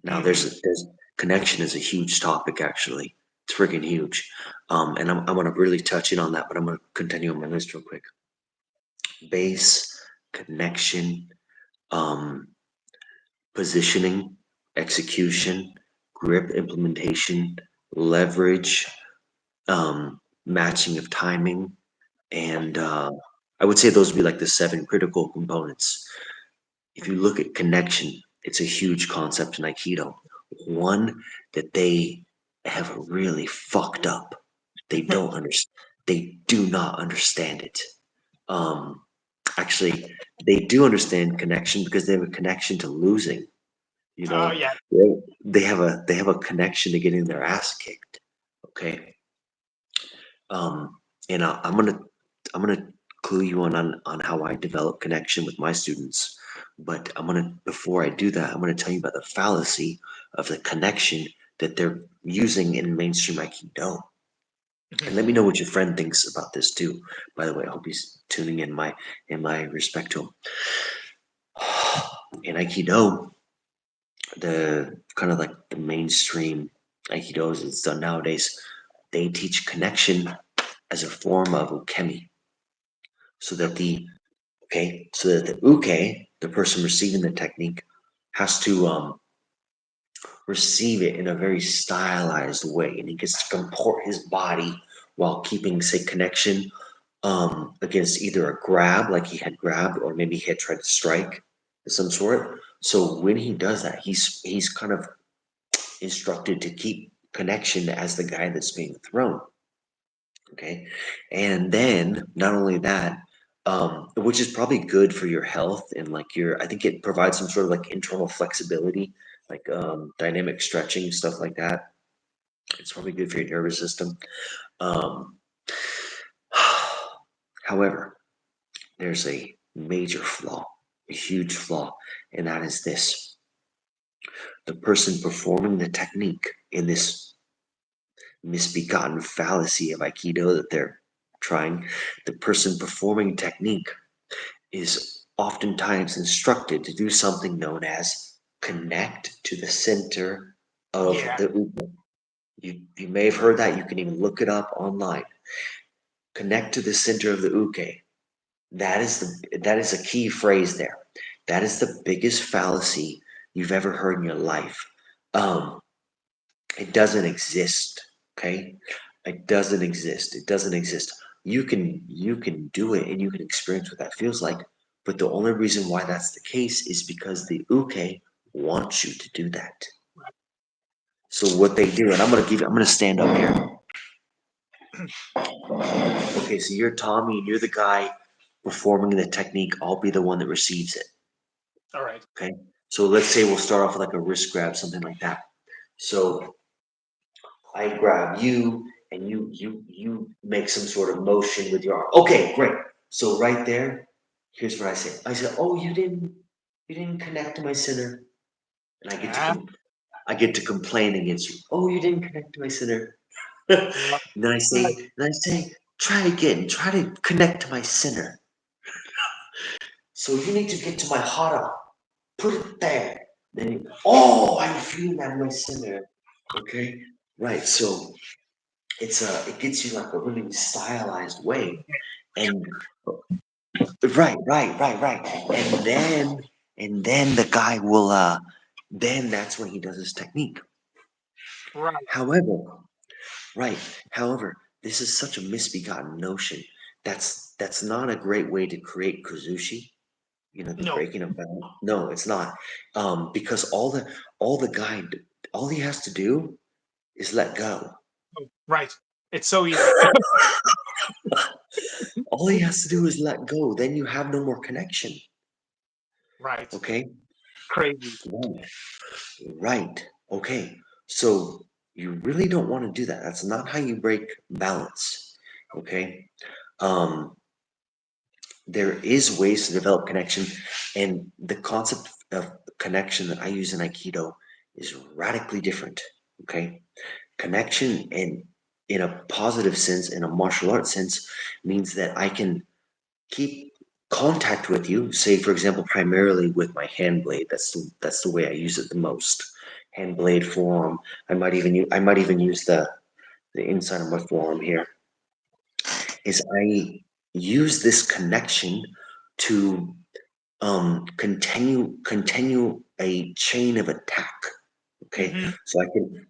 Now, Mhm. there's connection is a huge topic. Actually, it's freaking huge. And I'm gonna really touch in on that, but I'm gonna continue on my list real quick. Base, connection, um, positioning, execution, grip implementation, leverage, matching of timing, and I would say those would be like the seven critical components. If you look at connection, it's a huge concept in Aikido. One that they have really fucked up. They don't understand. They do not understand it. Um, actually, they do understand connection because they have a connection to losing. You Oh know, yeah. they have a connection to getting their ass kicked. Okay, um, and I'm gonna clue you on how I develop connection with my students. But before I do that, I'm gonna tell you about the fallacy of the connection that they're using in mainstream Aikido. And Mhm. let me know what your friend thinks about this too. By the way, I hope he's tuning in my respect to him. In Aikido, the kind of like the mainstream Aikido as it's done nowadays, they teach connection as a form of ukemi, so that the uke, the person receiving the technique, has to receive it in a very stylized way, and he gets to comport his body while keeping, say, connection against either a grab, like he had grabbed, or maybe he had tried to strike of some sort. So when he does that, he's kind of instructed to keep connection as the guy that's being thrown. Okay, and then not only that, which is probably good for your health and like your, I think it provides some sort of like internal flexibility, like dynamic stretching, stuff like that. It's probably good for your nervous system. Um, however, there's a major flaw, a huge flaw, and that is this: the person performing the technique in this misbegotten fallacy of Aikido that they're trying, the person performing technique is oftentimes instructed to do something known as connect to the center of Yeah. the uke. You may have heard that. You can even look it up online. Connect to the center of the uke. That is a key phrase there. That is the biggest fallacy you've ever heard in your life. Um, it doesn't exist. Okay, it doesn't exist. It doesn't exist. You can do it and you can experience what that feels like. But the only reason why that's the case is because the uke wants you to do that. So what they do, and I'm gonna stand up here. Okay, so you're Tommy and you're the guy performing the technique. I'll be the one that receives it. All right. Okay. So let's say we'll start off with like a wrist grab, something like that. So I grab you and you make some sort of motion with your arm. Okay, great. So right there, here's what I say. I said, "Oh, you didn't connect to my center." And Yeah. I get to complain against you. "Oh, you didn't connect to my center." and Right. then I say, "Try again. Try to connect to my center. So you need to get to my hara. Put it there." Then oh, I'm feeling that in my center. Okay, right. So it gets you like a really stylized way, and right, and then the guy will then that's when he does his technique. Right. However, right, however, this is such a misbegotten notion. That's not a great way to create kuzushi. You know, the No. breaking of balance. No, it's not. Because all the guy all he has to do is let go. Right. It's so easy. All he has to do is let go. Then you have no more connection. Right. Okay? Crazy. Right. Right. Okay. So you really don't want to do that. That's not how you break balance. Okay? Um, there is ways to develop connection, and the concept of connection that I use in Aikido is radically different. Okay? Connection in a positive sense, in a martial arts sense, means that I can keep contact with you, say for example primarily with my hand blade. That's the way I use it the most. Hand blade forearm. I might even use the inside of my forearm here. Is I use this connection to continue a chain of attack. Okay, Hmm.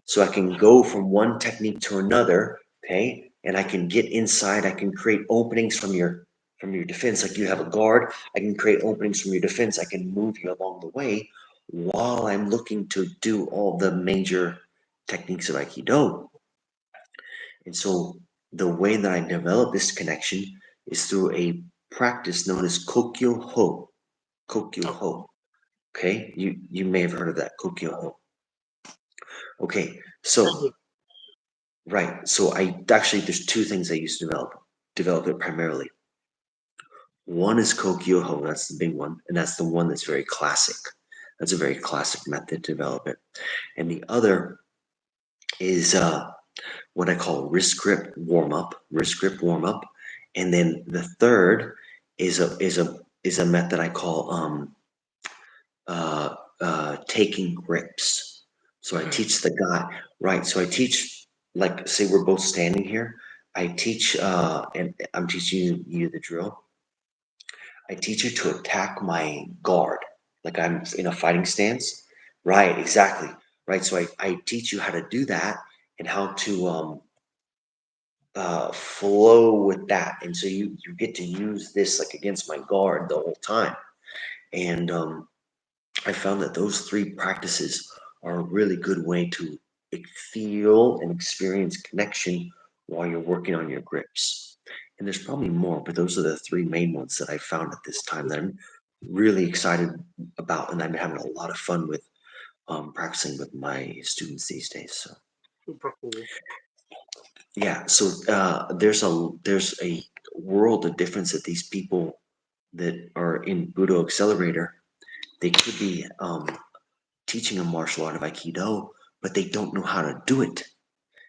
so I can go from one technique to another. Okay, and I can get inside. I can create openings from your defense. Like you have a guard, I can create openings from your defense. I can move you along the way while I'm looking to do all the major techniques of Aikido. And so the way that I develop this connection is through a practice known as Kokyo Ho. Kokyo Oh, Ho. Okay, you may have heard of that Kokyo Ho. Okay, I so did. right, so I actually there's two things I used to develop it primarily. One is Kokyo Ho, that's the big one, and that's the one that's very classic. That's a very classic method to develop it. And the other is what I call wrist grip warm up, and then the third is a method I call taking grips. So I teach the guy, right? So I teach, like, say we're both standing here. I teach, and I'm teaching you the drill. I teach you to attack my guard, like I'm in a fighting stance. Right, exactly. Right. So I teach you how to do that and how to flow with that. And so you get to use this like against my guard the whole time. And I found that those three practices are a really good way to feel and experience connection while you're working on your grips. And there's probably more, but those are the three main ones that I found at this time that I'm really excited about, and I'm having a lot of fun with practicing with my students these days. So Super cool. yeah, so there's a world of difference that these people that are in Budo Accelerator, they could be teaching a martial art of Aikido, but they don't know how to do it.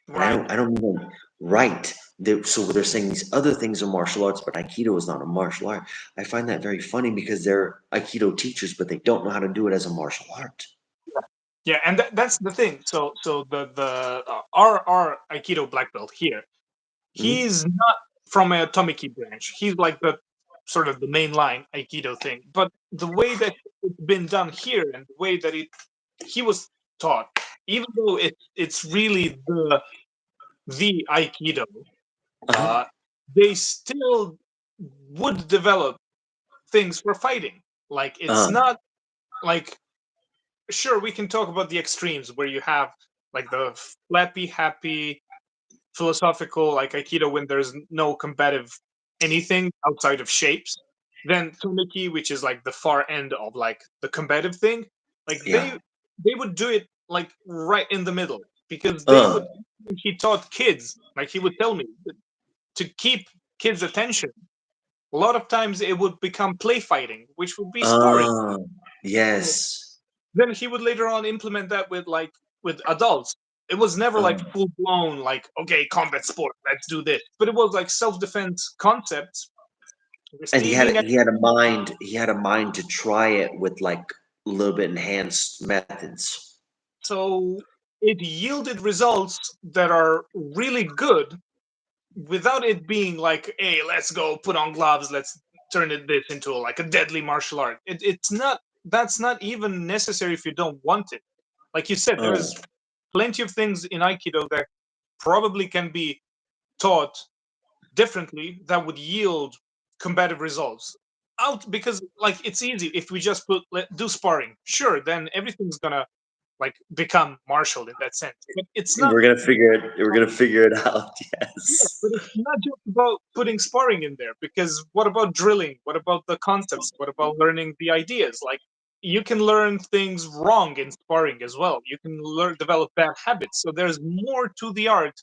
And Right. I don't mean right. So they're saying these other things are martial arts, but Aikido is not a martial art. I find that very funny because they're Aikido teachers, but they don't know how to do it as a martial art. Yeah, and that's the thing. So our Aikido black belt here, Mhm. he's not from a Tomiki branch. He's like the sort of the mainline Aikido thing. But the way that it's been done here and the way that he was taught, even though it's really the Aikido, Uh-huh. uh, they still would develop things for fighting. Like it's Uh, not like, sure, we can talk about the extremes where you have like the flappy happy philosophical like Aikido when there's no combative anything outside of shapes. Then Tomiki, which is like the far end of like the combative thing, like yeah. they would do it like right in the middle because they Uh, would. He taught kids, like he would tell me, to keep kids' attention. A lot of times it would become play fighting, which would be sparring. uh, yes. Then he would later on implement that with like with adults. It was never Uh, like full blown like, okay, combat sport, let's do this, but it was like self defense concepts. and he Receiving had it. he had a mind. He had a mind to try it with like a little bit enhanced methods. So it yielded results that are really good without it being like, hey, let's go put on gloves, let's turn this into like a deadly martial art. It's not. That's not even necessary if you don't want it. Like you said, Uh, there's plenty of things in Aikido that probably can be taught differently that would yield combative results out, because like it's easy if we just do sparring, sure, then everything's gonna like become martial in that sense, but it's not. we're gonna figure it. We're gonna figure it out. Yeah, Yes. but it's not just about putting sparring in there, because what about drilling? What about the concepts? What about learning the ideas? Like you can learn things wrong in sparring as well. You can learn develop bad habits. So there's more to the art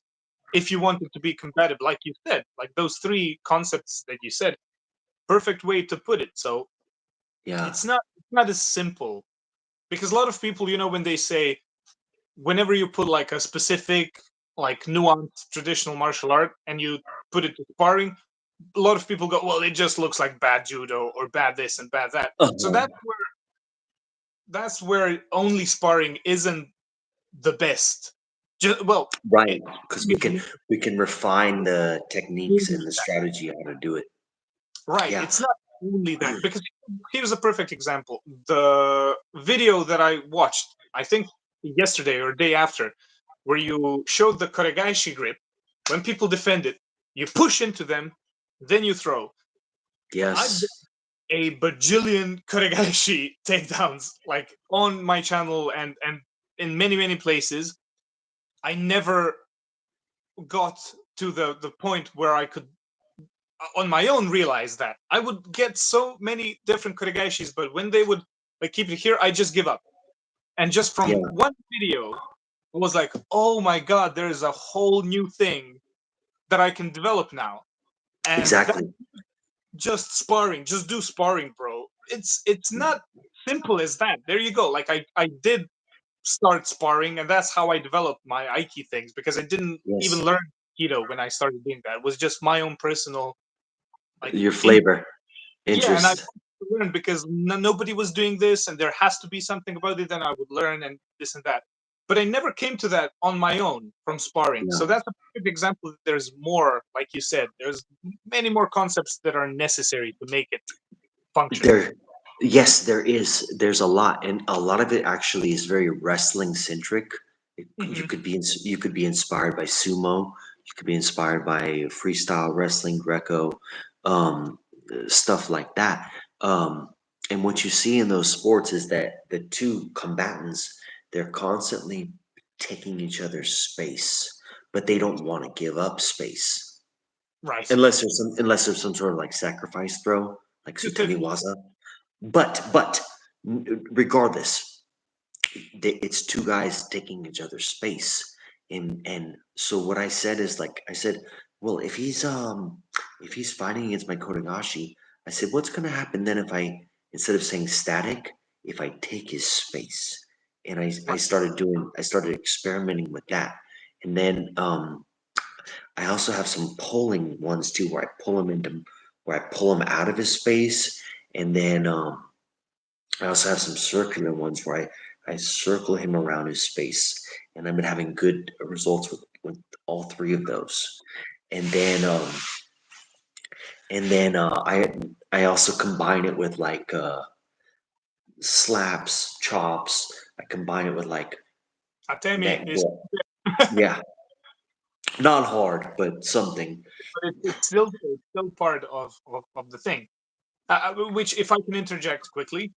if you want it to be combative, like you said, like those three concepts that you said. Perfect way to put it. So Yeah. it's not as simple, because a lot of people, when they say, whenever you put like a specific like nuanced traditional martial art and you put it to sparring, a lot of people go, well, it just looks like bad judo or bad this and bad that. So Uh-huh. that's where only sparring isn't the best. Well, Right, it, because we can refine the techniques and the that. strategy how to do it. Right. Yeah. It's not only that, because here's a perfect example. The video that I watched, I think yesterday or day after, where you showed the koregaishi grip. When people defend it, you push into them, then you throw. I've done Yes. a bajillion koregaishi takedowns like on my channel and in many many places. I never got to the point where I could on my own realize that I would get so many different koregaishis, but when they would like keep it here, I just give up. And just from Yeah. one video, I was like, oh my god, there is a whole new thing that I can develop now. And that Exactly. just sparring, just do sparring, bro. It's not simple as that. There you go. Like I did start sparring, and that's how I developed my Aiki things, because I didn't even Yes. learn keto when I started doing that. It was just my own personal like Your flavor, yeah, and I interest. wanted to learn because nobody was doing this, and there has to be something about it. Then I would learn and this and that. but I never came to that on my own from sparring. Yeah. So that's a perfect example that there's more, like you said, there's many more concepts that are necessary to make it function. Yes, there is. There's a lot, and a lot of it actually is very wrestling centric. You Hmm. could be you could be inspired by sumo. You could be inspired by freestyle wrestling, Greco, um, stuff like that. And what you see in those sports is that the two combatants, they're constantly taking each other's space, but they don't want to give up space Right. unless there's some sort of like sacrifice throw, like Sutemi Waza. But regardless, it's two guys taking each other's space, and so what I said is like I said, well, if he's fighting against my Kotogashi, I said, what's gonna happen then if I instead of saying static, if I take his space, and I started experimenting with that, and then I also have some pulling ones too, where I pull him out of his space, and then I also have some circular ones where I circle him around his space, and I've been having good results with all three of those. And then I also combine it with like slaps, chops. I combine it with like Atemi that. is, Yeah, not hard, but something. but it's still part of the thing. Which, if I can interject quickly,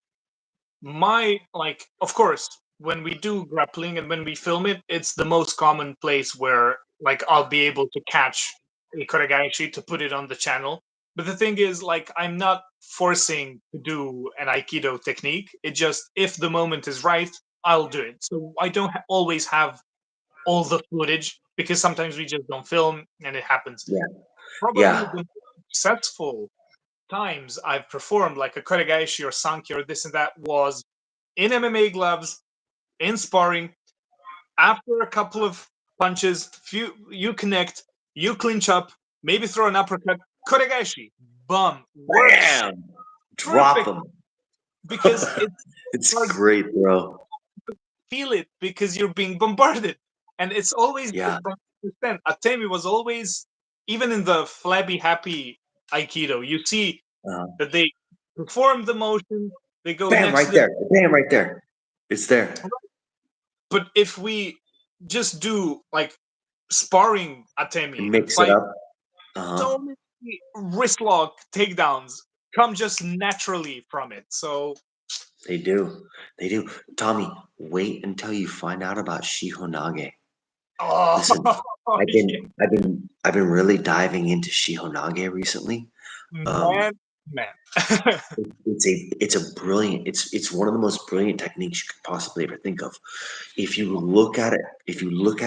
of course, when we do grappling and when we film it, it's the most common place where like I'll be able to catch a koregaeshi to put it on the channel. But the thing is, like, I'm not forcing to do an aikido technique. It just, if the moment is right, I'll do it. So I don't always have all the footage because sometimes we just don't film and it happens. Yeah, Probably yeah, the most successful times I've performed like a koregaeshi or sanki or this and that was in MMA gloves, in sparring. After a couple of punches, you connect, you clinch up, maybe throw an uppercut, koregaeshi, bum, works bam, drop perfect him. because it's It's hard to great, bro. feel it because you're being bombarded, and it's always Yeah, from percent. Atemi was always, even in the flabby happy aikido, you see uh, that they perform the motion, they go bam, next right to there, bam, right there. It's there. the. But if we just do like sparring And Atemi and mix it fight, up. so Uh-huh. many wrist lock takedowns come just naturally from it. So, They do. They do. Tommy, wait until you find out about Shihonage. oh, Listen, I've yeah, been I've been I've been really diving into Shihonage recently. Um, man, man. it's a brilliant it's one of the most brilliant techniques you could possibly ever think of. If you look at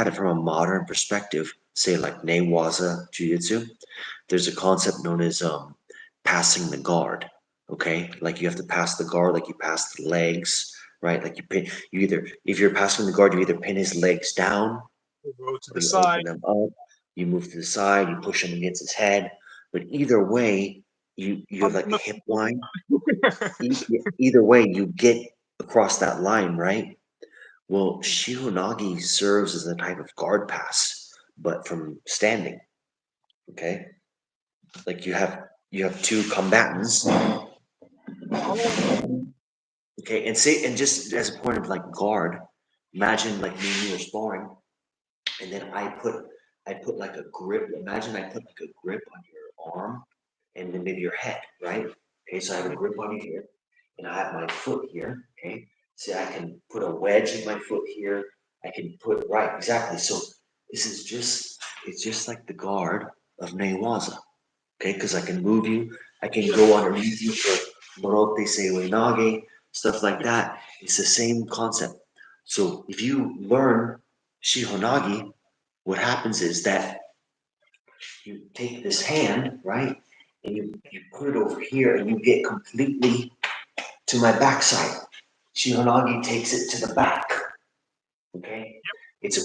it from a modern perspective, say like Newaza Jiu-Jitsu, there's a concept known as passing the guard. Okay, like you have to pass the guard, like you pass the legs, right? Like you either if you're passing the guard, you either pin his legs down Go to or the you side. open them up. You move to the side, you push him against his head. But either way, you have Punch like him a up. hip line. Either way, you get across that line, right? Well, Shihonagi serves as a type of guard pass, but from standing. Okay, like you have two combatants. Oh, Okay, and just as a point of like guard, imagine like me and you were sparring, and then I put like a grip. Imagine I put like a grip on your arm, and then maybe your head, right? Okay, so I have a grip on you here, and I have my foot here. Okay, see, I can put a wedge in my foot here. I can put right exactly. So this is just like the guard of Newaza. Okay, because I can move you, I can go underneath you for Morote Seiwenage, stuff like that. It's the same concept. So if you learn Shihonagi, what happens is that you take this hand, right, and you put it over here and you get completely to my backside. Shihonagi takes it to the back. Okay? It's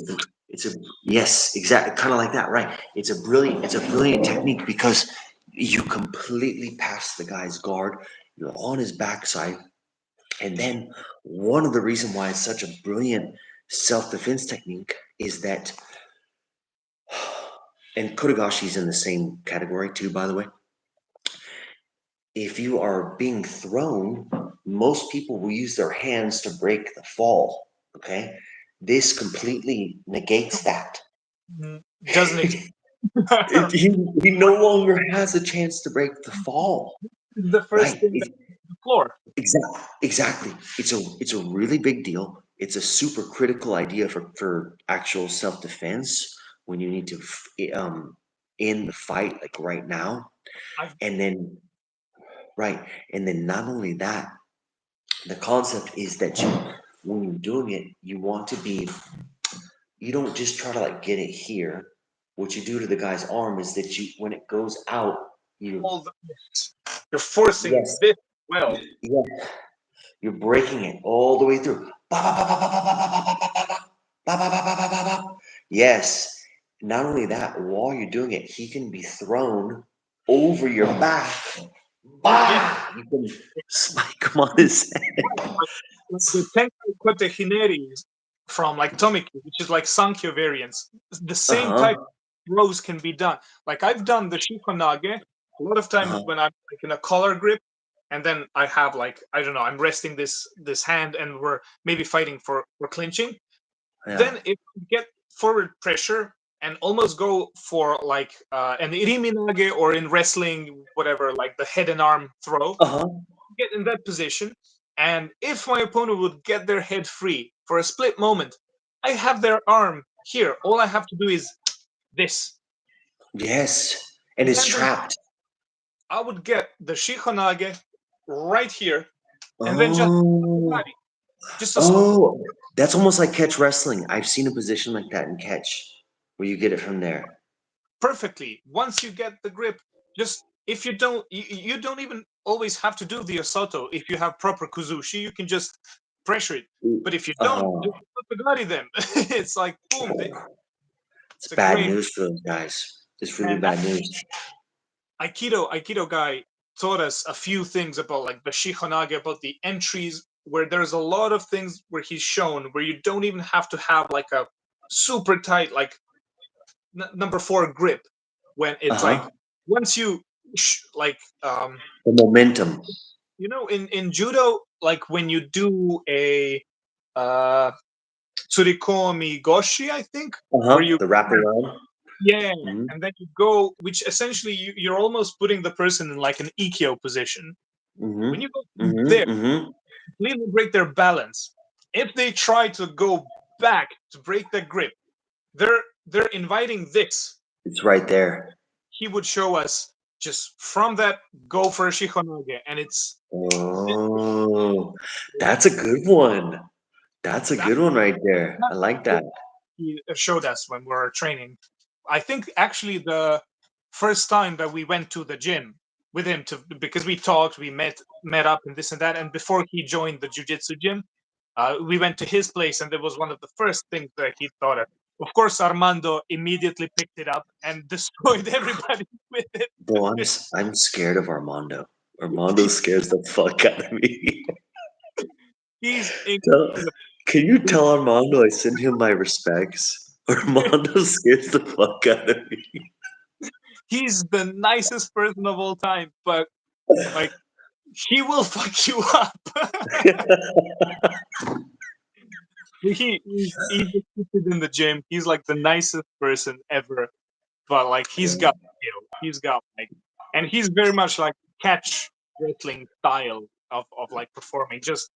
a yes, exactly kind of like that, right? It's a brilliant technique because you completely pass the guy's guard, you're on his backside, and then one of the reasons why it's such a brilliant self-defense technique is that, and Kotegashi is in the same category too, by the way. If you are being thrown, most people will use their hands to break the fall. Okay. This completely negates that. Doesn't exist. He no longer has a chance to break the fall. The first Right. thing that the floor. Exactly. It's a really big deal. It's a super critical idea for actual self-defense when you need to in the fight, like right now. I've And then right. And then not only that, the concept is that when you're doing it, you don't just try to like get it here. What you do to the guy's arm is that when it goes out, all this. You're forcing yes, this well. yeah, you're breaking it all the way through. Ba, ba, ba, ba, ba, ba, ba, ba, ba, ba, ba, ba, ba, ba, ba, ba, ba. Yes. Not only that, while you're doing it, he can be thrown over your back. Oh yeah. Bah! You can spike him on his head. Like the Tenkai Kote Hineris from like Tomiki, which is like Sankhya variants. The same type of throws can be done. Like I've done the Shikonage a lot of times when I'm like in a collar grip, and then I have like I don't know, I'm resting this hand, and we're maybe fighting for clinching. Yeah. Then if you get forward pressure and almost go for like an iriminage or in wrestling, whatever, like the head and arm throw, get in that position. And if my opponent would get their head free for a split moment, I have their arm here. All I have to do is this. Yes. And it's trapped. I would get the Shihonage right here, and then just Oh. just Oh, that's almost like catch wrestling. I've seen a position like that in catch where you get it from there. perfectly. Once you get the grip, just if you don't, you don't even always have to do the Osoto. If you have proper Kuzushi, you can just pressure it. But if you don't, just put the Gari then. It's like boom. It's It's a bad great. news for those guys. It's really And bad news. Aikido guy taught us a few things about like the Shihonage, about the entries, where there's a lot of things where he's shown where you don't even have to have like a super tight like number 4 grip, when it's like once you like The momentum. you know in judo, like when you do a tsurikomi goshi, I think, where you The wraparound. yeah, Mhm. and then you go, which essentially you're almost putting the person in like an ikkyo position. When you go there, completely break their balance. If they try to go back to break their grip, they're inviting this. It's right there. He would show us just from that go for a Shihonage, and it's Oh, that's a good one. That's a that good one right there. I like that. he showed us when we were training. I think actually the first time that we went to the gym with him to because we talked, we met up and this and that, and before he joined the jujitsu gym, we went to his place, and that was one of the first things that he taught us. Of course, Armando immediately picked it up and destroyed everybody with it. Bro, I'm scared of Armando. Armando scares the fuck out of me. He's Tell- Can you tell Armando I send him my respects? Armando scares the fuck out of me. he's the nicest person of all time, but like he will fuck you up. He's just in the gym. He's like the nicest person ever, but like he's got skill. He's got like, and he's very much like catch wrestling style of like performing, just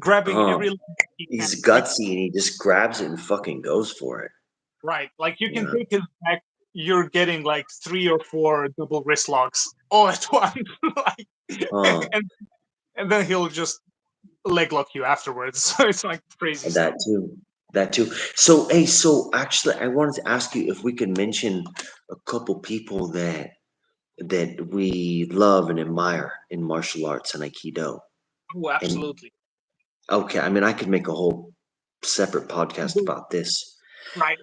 grabbing every he can. He's gutsy and he just grabs it and fucking goes for it. Right, like you can Yeah. take his back. You're getting like 3 or 4 double wrist locks all at once, like, and then he'll just leg lock you afterwards. So it's like crazy stuff. That too. That too. So, hey, so actually, I wanted to ask you if we could mention a couple people that we love and admire in martial arts and Aikido. Oh, absolutely. And okay, I mean, I could make a whole separate podcast about this. Right.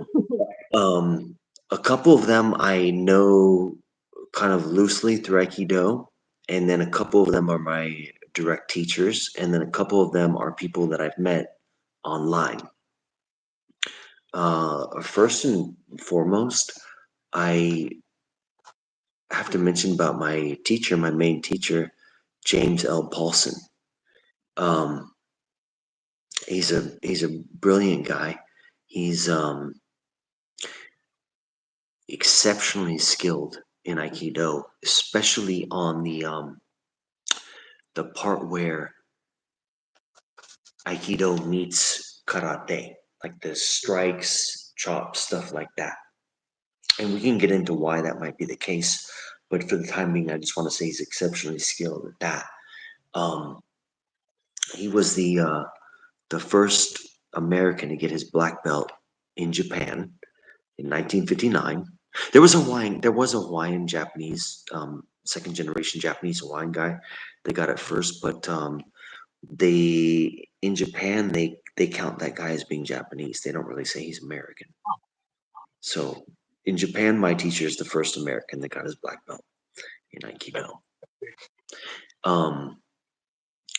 A couple of them I know kind of loosely through Aikido, and then a couple of them are my direct teachers, and then a couple of them are people that I've met online. First and foremost, I have to mention about my teacher, my main teacher, James L. Paulson. Um, he's a brilliant guy. He's exceptionally skilled in Aikido, especially on the part where Aikido meets karate, like the strikes, chops, stuff like that. And we can get into why that might be the case, but for the time being, I just want to say he's exceptionally skilled at that. Um, he was the first American to get his black belt in Japan in 1959. There was a Hawaiian Japanese, second generation Japanese Hawaiian guy that got it first, but they in Japan they count that guy as being Japanese. They don't really say he's American. So in Japan, my teacher is the first American that got his black belt in Aikido. Um,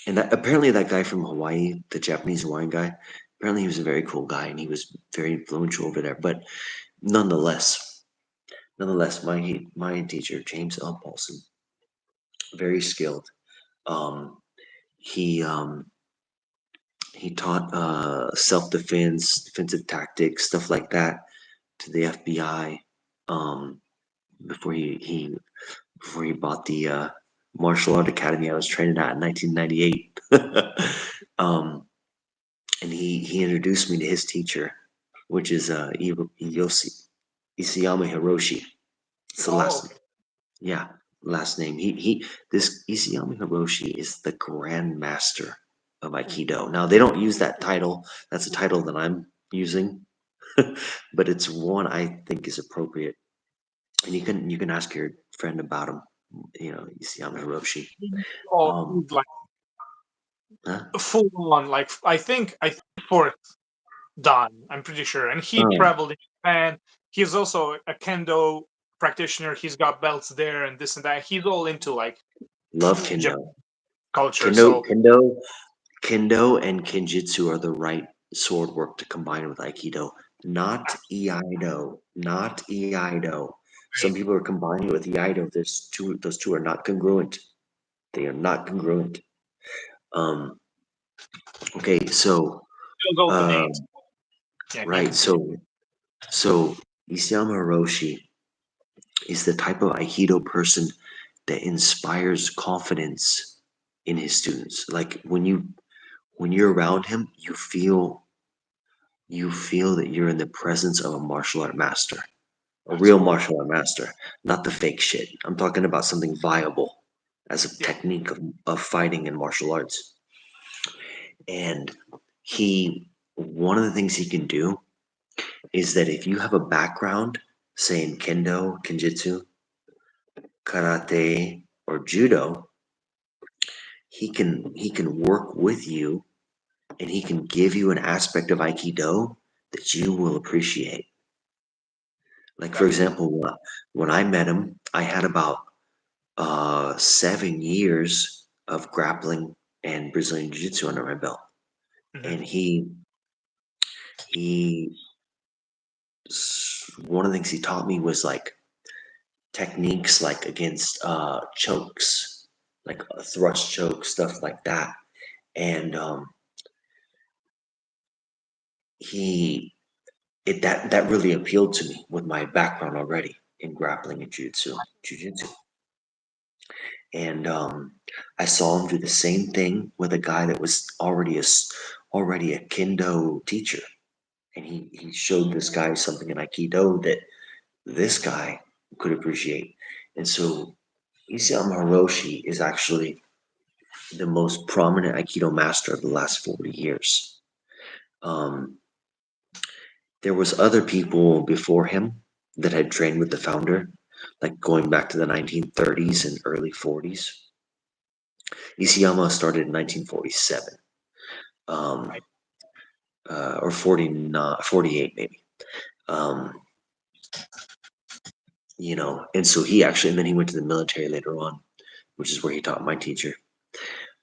and apparently that guy from Hawaii, the Japanese Hawaiian guy, apparently he was a very cool guy and he was very influential over there. But nonetheless, my teacher James L. Paulson, very skilled. Um, he he taught self defense, defensive tactics, stuff like that to the FBI before he bought the martial art academy I was training at in 1998. And he introduced me to his teacher, which is Isayama Hiroshi. It's the Oh, last, okay. yeah, last name. He this Isayama Hiroshi is the Grand Master of Aikido. Now they don't use that title. That's a title that I'm using, but it's one I think is appropriate. And you can ask your friend about him. You know, Isayama Hiroshi. Oh, Um, he's like huh? full on. Like I think fourth Dan. I'm pretty sure, and he Oh, traveled in Japan. He's also a kendo practitioner. He's got belts there and this and that. He's all into like love Japan kendo. culture. Kendo, So kendo, kendo, and kinjitsu are the right sword work to combine with aikido. Not iaido. Not iaido. Some people are combining it with iaido. Those two are not congruent. They are not congruent. Um, okay, so those all the um, names. Yeah, he right, so Isayama Hiroshi is the type of aikido person that inspires confidence in his students. Like when you're around him, you feel that you're in the presence of a martial art master, a that's real cool. martial art master, not the fake shit. I'm talking about something viable as a Yeah, technique of fighting in martial arts. And he, one of the things he can do is that if you have a background, say in kendo, kenjutsu, karate, or judo, he can work with you and he can give you an aspect of aikido that you will appreciate. Like for that's example, when I met him, I had about 7 years of grappling and Brazilian Jiu-Jitsu under my belt, hmm and he one of the things he taught me was like techniques like against chokes, like thrust choke, stuff like that, and he that really appealed to me with my background already in grappling and jiu-jitsu. And I saw him do the same thing with a guy that was already a kendo teacher, and he showed this guy something in aikido that this guy could appreciate. And so Isayama Hiroshi is actually the most prominent aikido master of the last 40 years. Um, there was other people before him that had trained with the founder, like going back to the 1930s and early 40s. Isayama started in 1947, um, right. or 49, 48 maybe. Um, and so and then he went to the military later on, which is where he taught my teacher.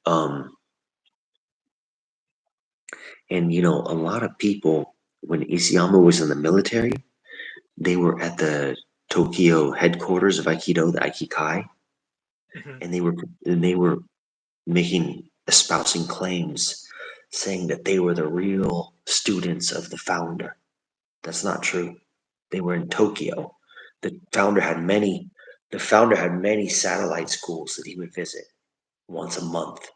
Um, and a lot of people when Isayama was in the military, they were at the Tokyo headquarters of Aikido, the Aikikai, Mhm. and they were making espousing claims saying that they were the real students of the founder. That's not true. They were in Tokyo. The founder had many the founder had many satellite schools that he would visit once a month.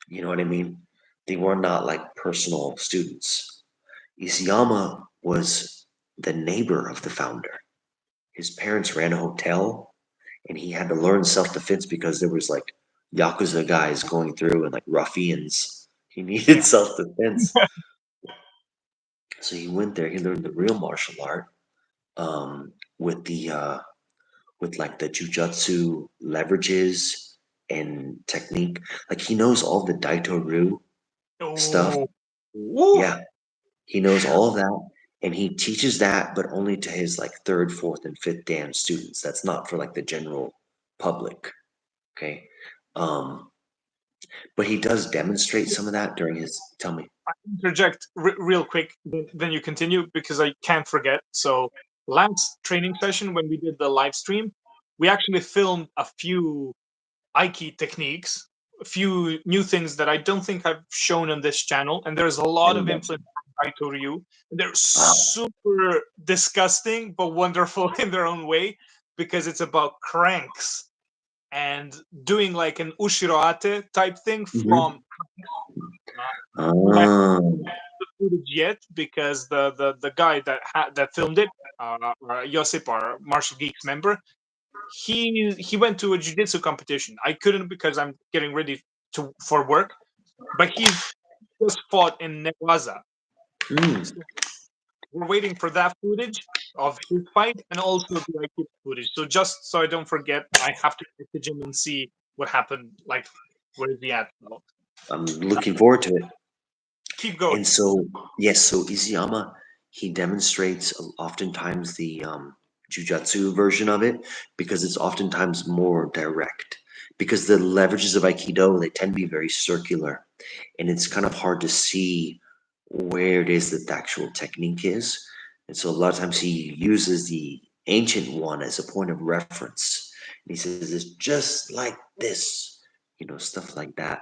You know what I mean? They were not like personal students. Isayama was the neighbor of the founder. His parents ran a hotel and he had to learn self-defense because there was like yakuza guys going through and like ruffians. He needed Yeah. self-defense, so he went there. He learned the real martial art, with like the jujitsu leverages and technique. Like he knows all the daito ryu stuff. Oh. Woo. Yeah, he knows all of that, and he teaches that, but only to his like third, fourth, and fifth dan students. That's not for like the general public. Okay. Um, but he does demonstrate some of that during his. Tell me. Interject real quick, then you continue because I can't forget. So last training session when we did the live stream, we actually filmed a few Aiki techniques, a few new things that I don't think I've shown on this channel, and there's a I lot know of that. influence from Aito Ryu. They're Ah, super disgusting but wonderful in their own way because it's about cranks and doing like an ushiroate type thing mhm. from uh, Ah, the footage yet because the guy that filmed it, Josip, our Martial Geeks member, he went to a jiu-jitsu competition. I couldn't because I'm getting ready for work, but he just fought in Newaza. mm, So we're waiting for that footage of his fight and also the IQ footage. So just so I don't forget, I have to go to the gym and see what happened. Like, where is he at? So, I'm looking forward to it. keep going. And so, yes, so Izuyama, he demonstrates oftentimes the jujutsu version of it because it's oftentimes more direct. Because the leverages of Aikido, they tend to be very circular, and it's kind of hard to see where it is that the actual technique is. And so a lot of times he uses the ancient one as a point of reference. And he says it's just like this, stuff like that.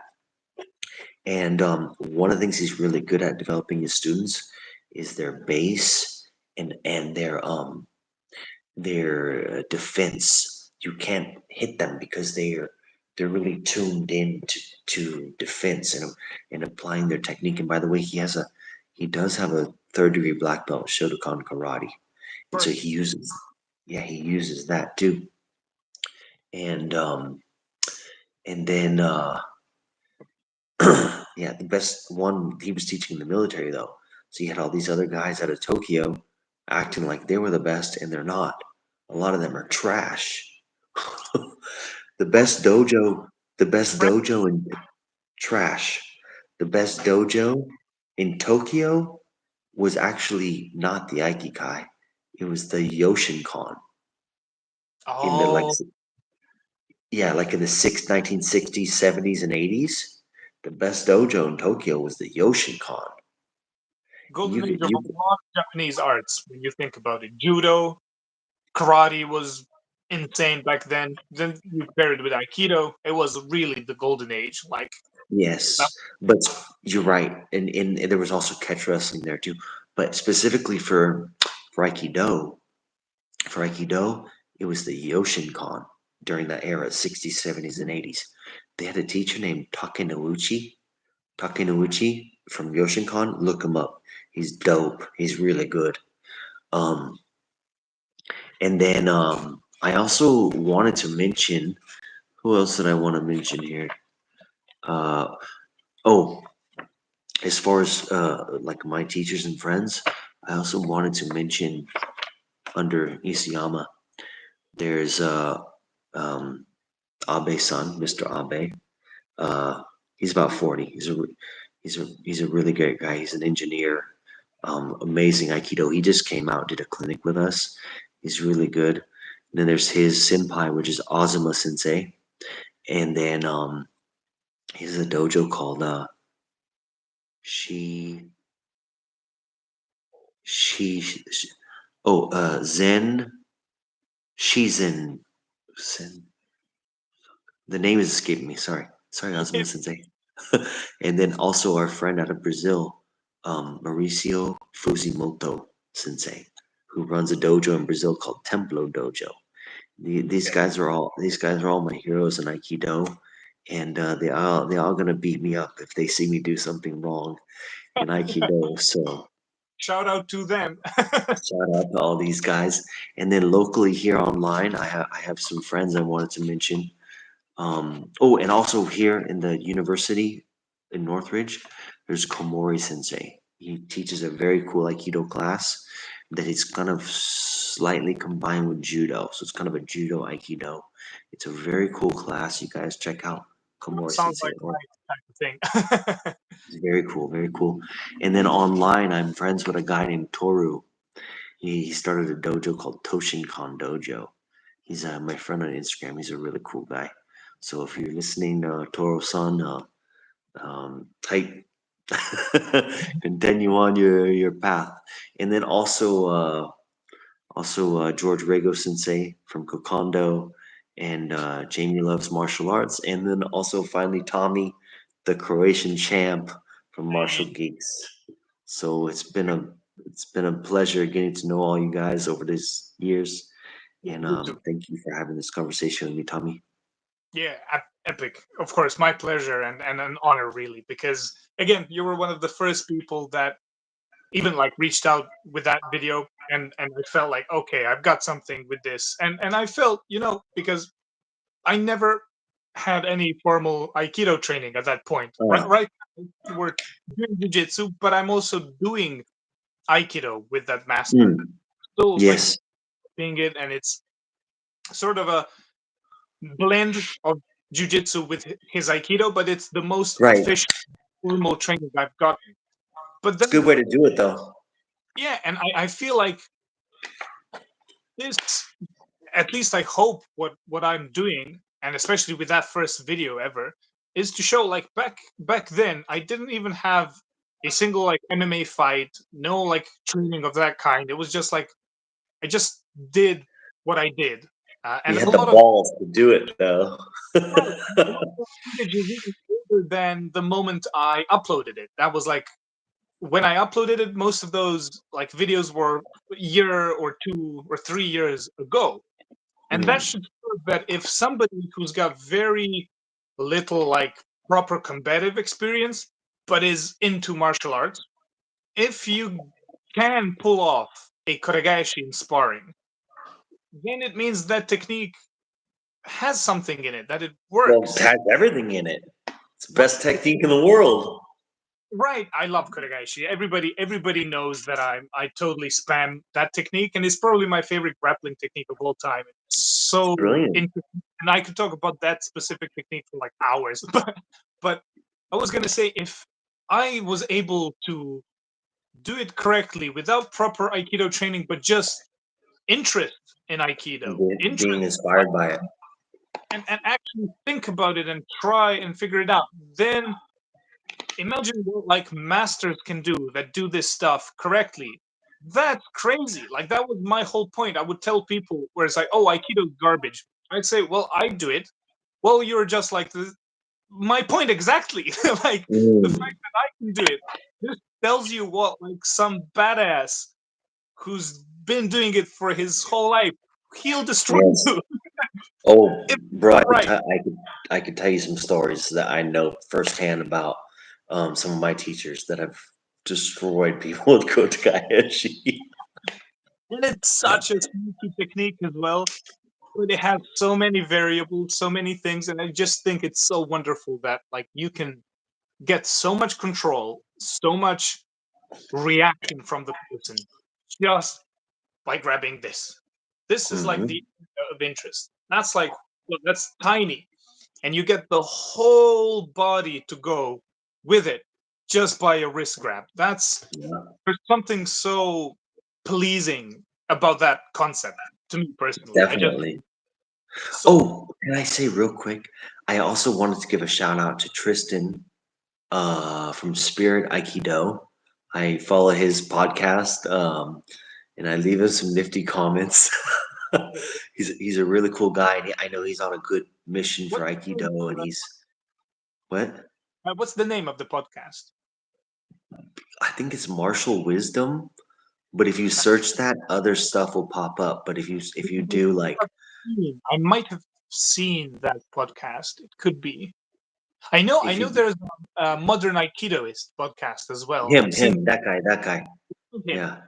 And one of the things he's really good at developing his students is their base and their defense. You can't hit them because they're really tuned in to defense and applying their technique. And by the way, he does have a third-degree black belt Shotokan karate, and so Perfect. he uses that too. And then yeah, the best one he was teaching in the military though. So you had all these other guys out of Tokyo acting like they were the best, and they're not. A lot of them are trash. the best dojo, the best dojo in trash. The best dojo in Tokyo was actually not the Aikikai. It was the Yoshinkan in the Oh, like in the 1960s, 70s, and 80s. The best dojo in Tokyo was the Yoshinkan. And golden you age could of you a lot of Japanese arts when you think about it. Judo, karate was insane back then. Then you pair it with Aikido. It was really the golden age. Like that. Yes, but you're right, and there was also catch wrestling there too. But specifically for Aikido, it was the Yoshinkan during that era, 60s, 70s, and 80s. They had a teacher named Takenouchi from Yoshinkan. Look him up. He's dope. He's really good. Um, and then I also wanted to mention, who else did I want to mention here? Uh, oh, as far as like my teachers and friends, I also wanted to mention under Isayama, there's um, Abe-san, Mr. Abe. He's about 40. He's a really great guy. He's an engineer, amazing Aikido. He just came out, did a clinic with us. He's really good. And then there's his senpai, which is Azuma Sensei, and then he has a dojo called she She oh, Zen Shizen. Zen. The name is escaping me. Sorry, Osmond Sensei. And then also our friend out of Brazil, Mauricio Fujimoto Sensei, who runs a dojo in Brazil called Templo Dojo. These guys are all my heroes in Aikido, and they all gonna beat me up if they see me do something wrong in Aikido. So Shout out to them. shout out to all these guys. And then locally here online, I have some friends I wanted to mention. Oh, and also here in the university in Northridge, there's Komori Sensei. He teaches a very cool Aikido class that is kind of slightly combined with Judo. So it's kind of a Judo Aikido. It's a very cool class. You guys check out Komori Sounds Sensei. like my type of thing. It's very cool, very cool. And then online, I'm friends with a guy named Toru. He started a dojo called Toshinkan Dojo. He's my friend on Instagram. He's a really cool guy. So if you're listening, Toro-san, type continue on your path. And then also George Rego Sensei from Kokondo, and Jamie loves martial arts, and then also finally Tommy, the Croatian champ from Martial Geeks. So it's been a pleasure getting to know all you guys over these years, and You too. thank you for having this conversation with me, Tommy. Yeah, epic. Of course, my pleasure and an honor, really, because again, you were one of the first people that even like reached out with that video, and I felt like, okay, I've got something with this, and I felt, because I never had any formal Aikido training at that point. Right, Uh, right. We're doing jujitsu, but I'm also doing Aikido with that master. mm, Still like yes, doing it, and it's sort of a blend of jujitsu with his Aikido, but it's the most right. official formal training I've gotten. But It's a good then, way to do it, though. yeah, and I feel like this, at least I hope what I'm doing, and especially with that first video ever, is to show like back then I didn't even have a single like MMA fight, no like training of that kind. It was just like I just did what I did, You and a had the lot of balls to do it, though. right, a lot of footage is even older than the moment I uploaded it. That was like when I uploaded it. Most of those like videos were a year or 2 or 3 years ago. And that Mm, should prove that if somebody who's got very little like proper combative experience but is into martial arts, if you can pull off a koregaeshi in sparring, then it means that technique has something in it, that it well, it works. has everything in it. It's the Right. best technique in the world. Right. I love koregaeshi. Everybody knows that I totally spam that technique, and it's probably my favorite grappling technique of all time. It's so Brilliant. interesting, and I could talk about that specific technique for like hours. But I was gonna say, if I was able to do it correctly without proper Aikido training, but just interest in Aikido, Being interest, inspired by it. and actually think about it and try and figure it out, then imagine what like masters can do this stuff correctly. That's crazy. Like that was my whole point. I would tell people where it's like, oh, Aikido's garbage. I'd say, well, I do it. Well, you're just like my point exactly. Like the Mm, fact that I can do it just tells you what like some badass who's been doing it for his whole life, he'll destroy yes. you. Oh, If bro, right. I could tell you some stories that I know firsthand about some of my teachers that have destroyed people with Kotegaeshi. And it's such a sneaky technique as well. But it has so many variables, so many things, and I just think it's so wonderful that like you can get so much control, so much reaction from the person just by grabbing this. This is like the Hmm. area of interest. That's like well, that's tiny, and you get the whole body to go with it just by a wrist grab. Yeah, There's something so pleasing about that concept to me personally. I just definitely. so Oh, can I say real quick? I also wanted to give a shout out to Tristan from Spirit Aikido. I follow his podcast, and I leave him some nifty comments. He's a really cool guy, and I know he's on a good mission for What Aikido, and he's what? what's the name of the podcast? I think it's martial wisdom, but if you search that, other stuff will pop up. But if you do like I might have seen that podcast. It could be. I know if you there's a modern Aikidoist podcast as well. I've seen that guy, him. yeah,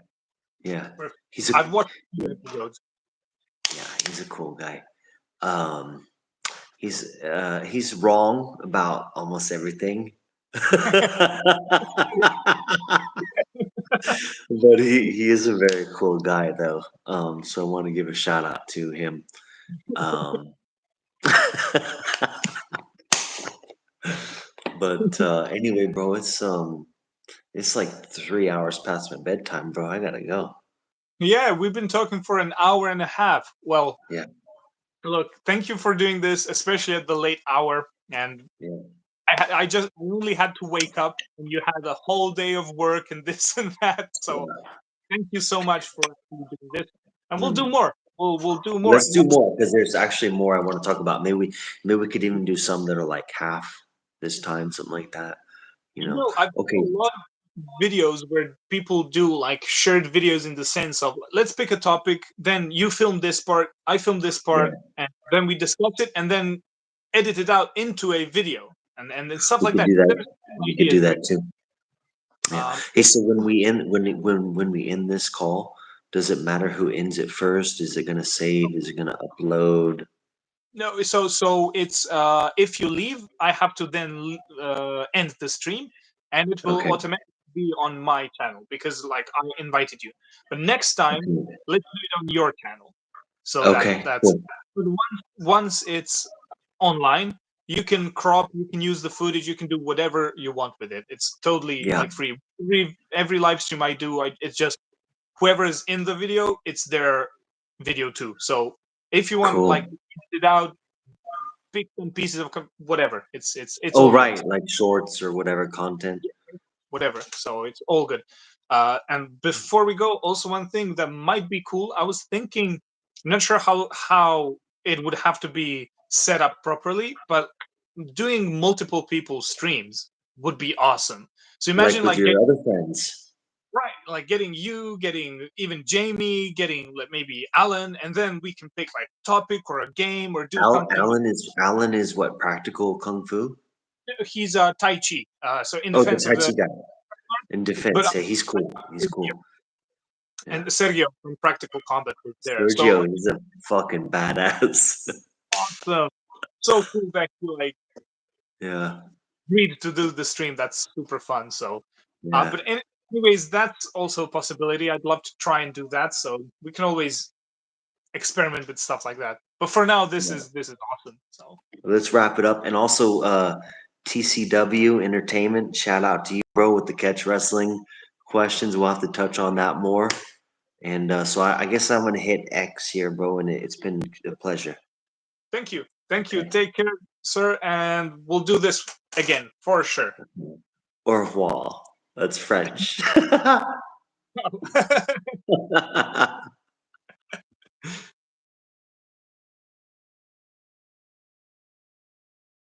yeah, Perfect. he's a I've watched a few episodes. yeah, he's a cool guy. Um, he's wrong about almost everything. But he is a very cool guy though. So I want to give a shout out to him. Um, but anyway, bro, it's like 3 hours past my bedtime, bro. I gotta go. Yeah, we've been talking for an hour and a half. Well, Yeah, look, thank you for doing this, especially at the late hour. And yeah, I just only had to wake up, and you had a whole day of work and this and that. So yeah. thank you so much for doing this, and we'll do Mm. more. We'll do more. Let's do more because there's actually more I want to talk about. Maybe we could even do some that are like half this time, something like that. You know? I've Okay. seen a lot of videos where people do like shared videos in the sense of let's pick a topic, then you film this part, I film this part, Yeah, and then we discuss it, and then edit it out into a video, and then stuff we like could that. do that. There's We could do ideas there. that too. Yeah. Um, Hey, so when we end this call, does it matter who ends it first? Is it gonna save? Is it gonna upload? No, so it's if you leave, I have to then end the stream, and it will Okay. automatically be on my channel because like I invited you. But next time, Okay. let's do it on your channel, so Okay. that's Cool. but once it's online, you can crop, you can use the footage, you can do whatever you want with it. It's totally Yeah. like free. Every live stream I do, it's just whoever is in the video, it's their video too. So if you want like Cool. edit it out, pick some pieces of whatever. It's Oh, all yours. right, like shorts or whatever content. Whatever. So it's all good. And before we go, also one thing that might be cool. I was thinking, I'm not sure how it would have to be set up properly, but doing multiple people streams would be awesome. So Like imagine with like your other friends. right, like getting you, getting even Jamie, getting like maybe Alan, and then we can pick like topic or a game or do something. Alan is what, practical kung fu? He's Tai Chi, so in Oh, the defense of Tai the Chi guy in but defense. Yeah, he's cool. He's cool. and Yeah. Sergio from Practical Combat was there. So Sergio, he's a fucking badass. awesome, so cool that you like Yeah, agreed to do the stream. That's super fun. So, yeah, but anyways, that's also a possibility. I'd love to try and do that. So we can always experiment with stuff like that. But for now, this yeah. is awesome. So Let's wrap it up. And also, TCW Entertainment, shout out to you, bro, with the catch wrestling questions. We'll have to touch on that more. And so I guess I'm gonna hit X here, bro. And it's been a pleasure. thank you, thank you. Okay. Take care, sir, and we'll do this again for sure. Au revoir. That's French.